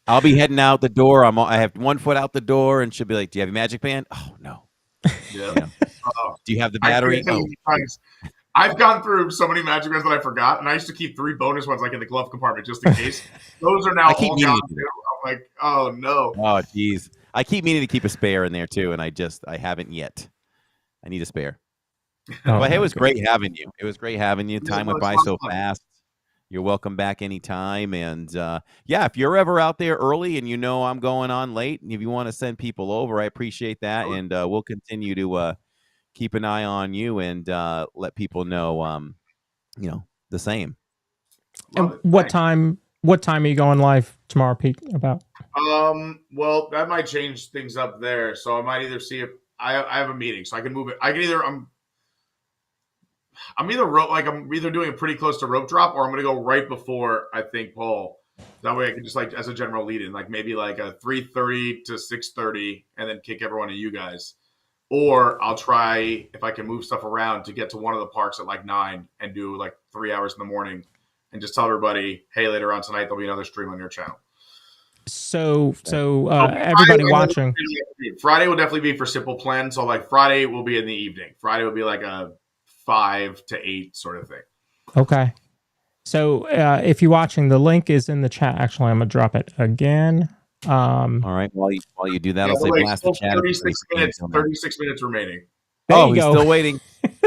I'll be heading out the door. I have 1 foot out the door, and she'll be like, "Do you have a Magic Band?" Oh no. Yeah. Do you have the battery? I've gone through so many Magic Bands that I forgot, and I used to keep 3 bonus ones like in the glove compartment just in case. Those are now all gone. I'm like, oh no. Oh geez, I keep meaning to keep a spare in there too, and I haven't yet. I need a spare. But hey, it was great having you. Time went by so fast. You're welcome back anytime. And if you're ever out there early and I'm going on late, and if you want to send people over, I appreciate that. And we'll continue to keep an eye on you and let people know, the same. And what time are you going live tomorrow, Pete? About? Well, that might change things up there. So I might either see if I have a meeting, so I can move it. I can either I'm either doing it pretty close to rope drop, or I'm gonna go right before I think Paul. That way I can just like as a general lead in, like maybe like a 3:30 to 6:30, and then kick everyone to you guys. Or I'll try if I can move stuff around to get to one of the parks at like 9 and do like 3 hours in the morning, and just tell everybody, hey, later on tonight there'll be another stream on your channel. So everybody watching. Friday will definitely be for Simple Plan. So like Friday will be in the evening. Friday will be like a 5 to 8 sort of thing. Okay. So if you're watching, the link is in the chat. Actually, I'm gonna drop it again. All right. While you do that, I'll say blast the chat. 36 minutes remaining. There you he's go. still waiting.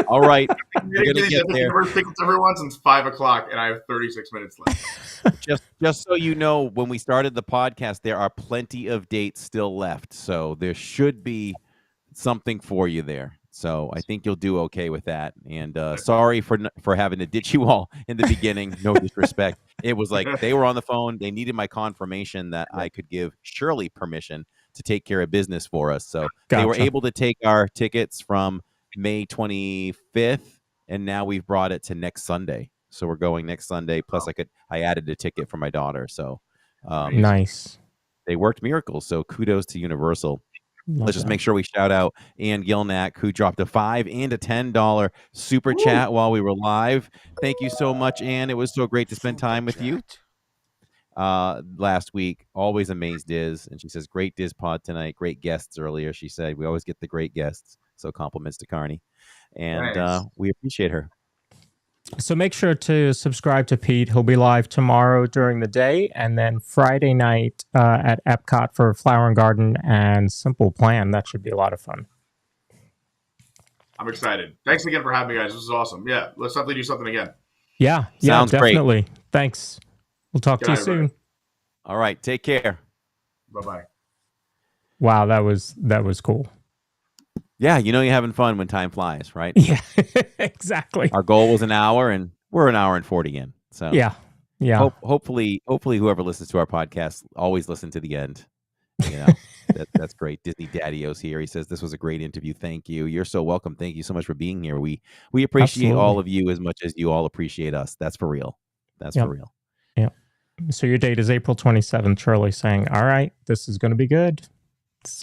All right. We're gonna get there. First tickets everyone since 5 o'clock, and I have 36 minutes left. Just so you know, when we started the podcast, there are plenty of dates still left, so there should be something for you there. So I think you'll do okay with that. And sorry for having to ditch you all in the beginning. No disrespect. It was like they were on the phone. They needed my confirmation that I could give Shirley permission to take care of business for us. So they were able to take our tickets from May 25th, and now we've brought it to next Sunday. So we're going next Sunday. Plus, I added a ticket for my daughter. So nice. They worked miracles. So kudos to Universal. Let's just make sure we shout out Ann Gilnack, who dropped a $5 and a $10 super chat while we were live. Thank you so much, Ann. It was so great to spend time with you last week. Always amazed Diz. And she says, great DIZPod tonight. Great guests earlier. She said, we always get the great guests. So compliments to Carney. And we appreciate her. So make sure to subscribe to Pete. He'll be live tomorrow during the day, and then Friday night at Epcot for Flower and Garden and Simple Plan. That should be a lot of fun. I'm excited. Thanks again for having me, guys. This is awesome. Yeah, let's definitely do something again. Yeah, Sounds definitely. Great. Thanks. We'll talk to you soon. All right, take care. Bye-bye. Wow, that was cool. Yeah, you're having fun when time flies, right? Yeah, exactly. Our goal was an hour, and we're an hour and 40 in. So yeah. Hopefully, whoever listens to our podcast always listen to the end. That's great. Disney Daddy-O's here. He says this was a great interview. Thank you. You're so welcome. Thank you so much for being here. We appreciate all of you as much as you all appreciate us. That's for real. That's for real. Yeah. So your date is April 27th. Charlie saying, "All right, this is going to be good."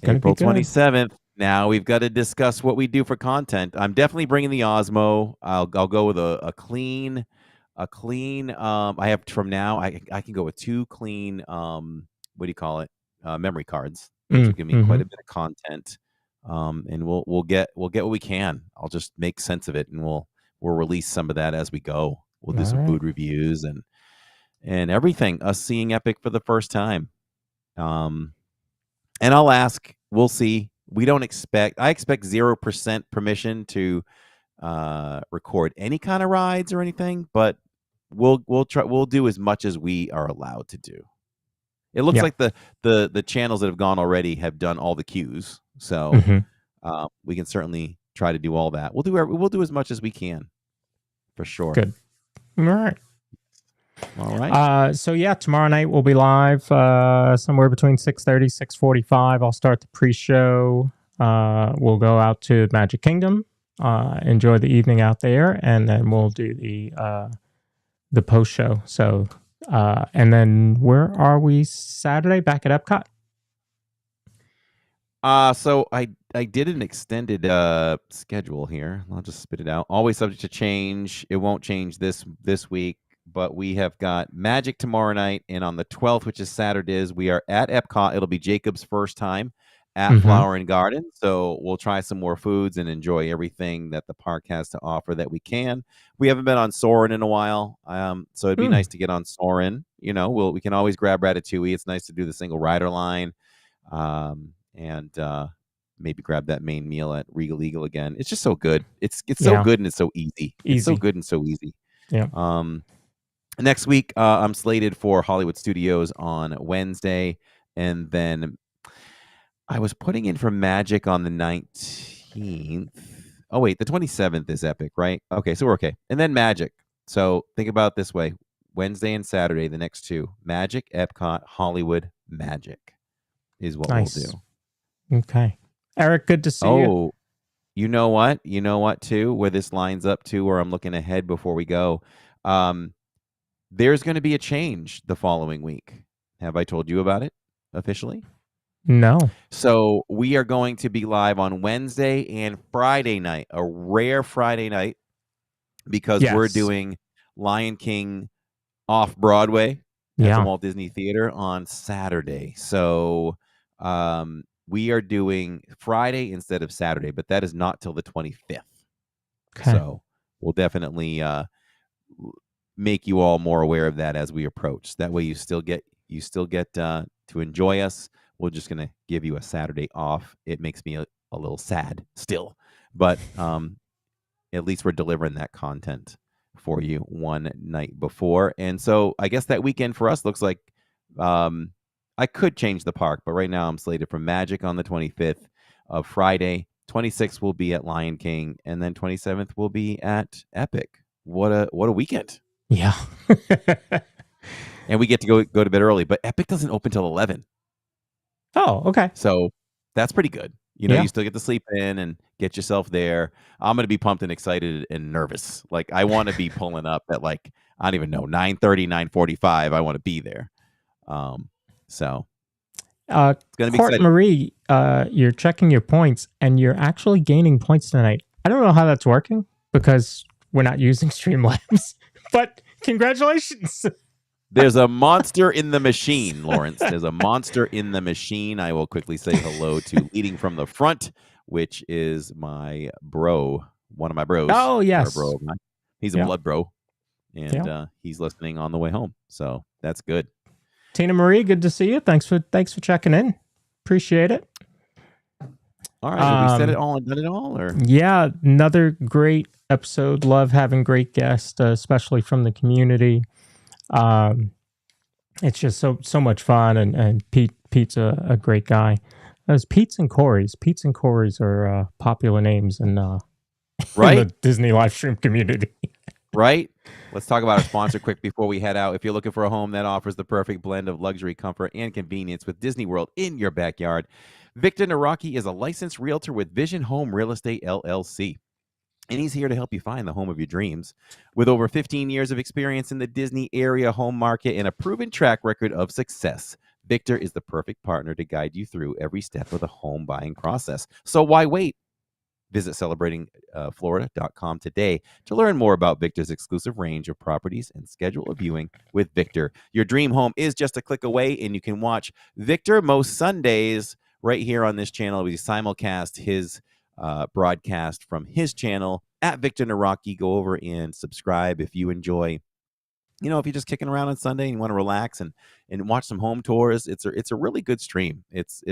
April 27th. Now we've got to discuss what we do for content. I'm definitely bringing the Osmo. I'll go with a clean. I have from now. I can go with 2 clean. What do you call it? Memory cards. Which will give me quite a bit of content. And we'll get what we can. I'll just make sense of it, and we'll release some of that as we go. We'll do some food reviews and everything. Us seeing Epic for the first time. And I'll ask. We'll see. I expect 0% permission to record any kind of rides or anything, but we'll try. We'll do as much as we are allowed to do. It looks like the channels that have gone already have done all the cues, so we can certainly try to do all that. We'll do as much as we can, for sure. Good. All right. So yeah, tomorrow night we'll be live somewhere between 6:30, 6:45. I'll start the pre-show. We'll go out to Magic Kingdom, enjoy the evening out there, and then we'll do the post-show. So, and then where are we Saturday? Back at Epcot? So I did an extended schedule here. I'll just spit it out. Always subject to change. It won't change this week. But we have got Magic tomorrow night, and on the 12th, which is Saturdays, we are at Epcot. It'll be Jacob's first time at Flower and Garden, so we'll try some more foods and enjoy everything that the park has to offer that we can. We haven't been on Soarin' in a while, so it'd be nice to get on Soarin'. We can always grab Ratatouille. It's nice to do the single rider line, and maybe grab that main meal at Regal Eagle again. It's just so good. It's so good and it's so easy. It's so good and so easy. Yeah. Next week, I'm slated for Hollywood Studios on Wednesday, and then I was putting in for Magic on the 19th. Oh, wait, the 27th is Epic, right? Okay, so we're okay. And then Magic. So think about it this way. Wednesday and Saturday, the next 2. Magic, Epcot, Hollywood, Magic is what we'll do. Okay. Eric, good to see you. Oh, you know what? You know what, too? Where this lines up to, where I'm looking ahead before we go. There's going to be a change the following week. Have I told you about it officially? No. So we are going to be live on Wednesday and Friday night, a rare Friday night, because we're Yes. doing Lion King off Broadway at the Yeah. Walt Disney Theater on Saturday. So we are doing Friday instead of Saturday, but that is not till the 25th. Okay. So we'll definitely make you all more aware of that as we approach. That way you still get to enjoy us. We're just going to give you a Saturday off. It makes me a little sad still, but at least we're delivering that content for you one night before. And so I guess that weekend for us looks like I could change the park, but right now I'm slated for Magic on the 25th of Friday. 26th will be at Lion King, and then 27th will be at Epic. What a weekend. Yeah. And we get to go to bed early, but Epic doesn't open till 11. Oh, okay. So that's pretty good. You know, Yeah. you still get to sleep in and get yourself there. I'm going to be pumped and excited and nervous. Like, I want to be pulling up at, like, I don't even know, 9:30, 9:45. I want to be there. So it's going to be Court exciting. Marie, you're checking your points and you're actually gaining points tonight. I don't know how that's working because we're not using Streamlabs, but congratulations. There's a monster in the machine, Lawrence. There's a monster in the machine. I will quickly say hello to leading from the front, which is my bro, one of my bros. Oh, yes. Or bro of mine. He's a Yeah. blood bro, and he's listening on the way home. So that's good. Tina Marie, good to see you. Thanks for checking in. Appreciate it. All right, have we said it all and done it all? Or Yeah, another great episode. Love having great guests, especially from the community. It's just so much fun, and Pete's a great guy. There's Pete's and Corey's. Pete's and Corey's are popular names in right? in the Disney live stream community. Right? Let's talk about our sponsor quick before we head out. If you're looking for a home that offers the perfect blend of luxury, comfort, and convenience with Disney World in your backyard, Victor Naraki is a licensed realtor with Vision Home Real Estate LLC. And he's here to help you find the home of your dreams. With over 15 years of experience in the Disney area home market and a proven track record of success, Victor is the perfect partner to guide you through every step of the home buying process. So why wait? Visit celebratingflorida.com today to learn more about Victor's exclusive range of properties and schedule a viewing with Victor. Your dream home is just a click away, and you can watch Victor most Sundays right here on this channel. We simulcast his broadcast from his channel at Victor Naraki. Go over and subscribe if you enjoy. You know, if you're just kicking around on Sunday and you want to relax and watch some home tours, it's a really good stream. It's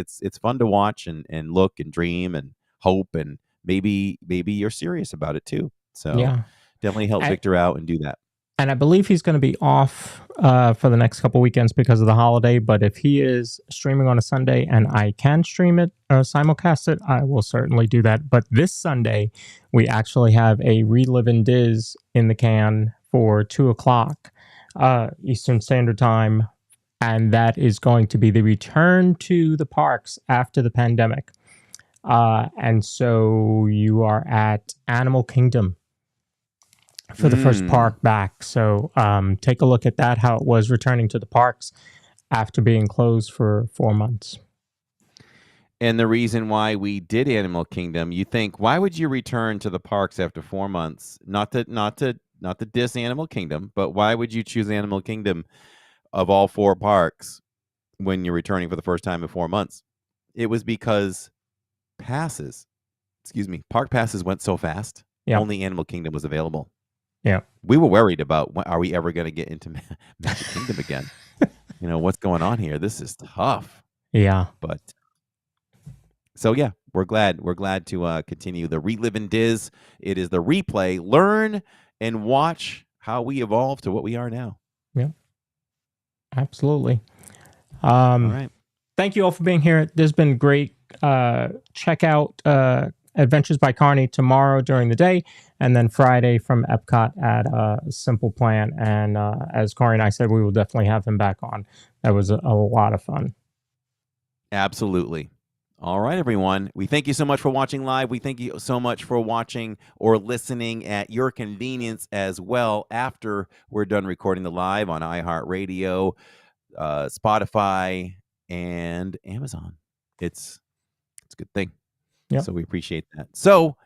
fun to watch and look and dream and hope, and maybe you're serious about it too. So Yeah. definitely help Victor out and do that. And I believe he's going to be off for the next couple weekends because of the holiday. But if he is streaming on a Sunday and I can stream it or simulcast it, I will certainly do that. But this Sunday, we actually have a Relive in Diz in the can for 2:00 Eastern Standard Time. And that is going to be the return to the parks after the pandemic. And so you are at Animal Kingdom for the first park back. So take a look at that, how it was returning to the parks after being closed for 4 months. And the reason why we did Animal Kingdom, you think, why would you return to the parks after 4 months? Not to diss Animal Kingdom, but why would you choose Animal Kingdom of all 4 parks when you're returning for the first time in 4 months? It was because park passes went so fast. Yeah. Only Animal Kingdom was available. Yeah. We were worried about, are we ever going to get into Magic Kingdom again? You know, what's going on here? This is tough. Yeah. But so, yeah, we're glad to continue the Relive in Diz. It is the replay. Learn and watch how we evolve to what we are now. Yeah. Absolutely. All right. Thank you all for being here. This has been great. Check out Adventures by Carney tomorrow during the day, and then Friday from Epcot at Simple Plan. And as Corey and I said, we will definitely have him back on. That was a lot of fun. Absolutely. All right, everyone. We thank you so much for watching live. We thank you so much for watching or listening at your convenience as well after we're done recording the live on iHeartRadio, Spotify, and Amazon. It's a good thing. Yep. So we appreciate that. So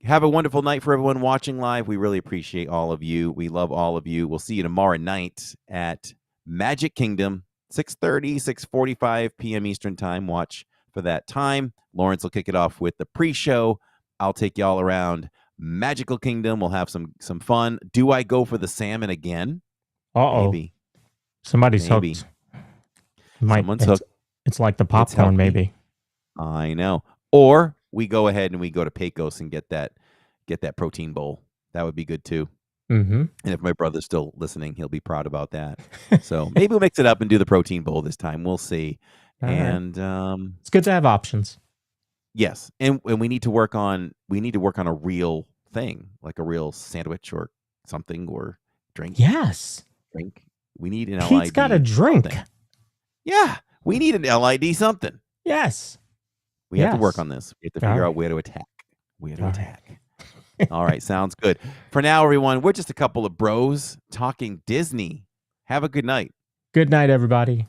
have a wonderful night for everyone watching live. We really appreciate all of you. We love all of you. We'll see you tomorrow night at Magic Kingdom, 6:30, 6:45 p.m. Eastern Time. Watch for that time. Lawrence will kick it off with the pre-show. I'll take y'all around Magical Kingdom. We'll have some fun. Do I go for the salmon again? Maybe. Somebody's Maybe. hooked. Someone's hooked. It's like the popcorn, maybe. I know. Or we go ahead and we go to Pecos and get that protein bowl. That would be good too. Mm-hmm. And if my brother's still listening, he'll be proud about that. So maybe we'll mix it up and do the protein bowl this time. We'll see. All and it's good to have options. Yes, and we need to work on a real thing, like a real sandwich or something or drink. Yes. Drink. We need an LID. Pete's got a drink. Something. Yeah, we need an LID something. Yes. We have to work on this. We have to figure out where to attack. All right, sounds good. For now, everyone, we're just a couple of bros talking Disney. Have a good night. Good night, everybody.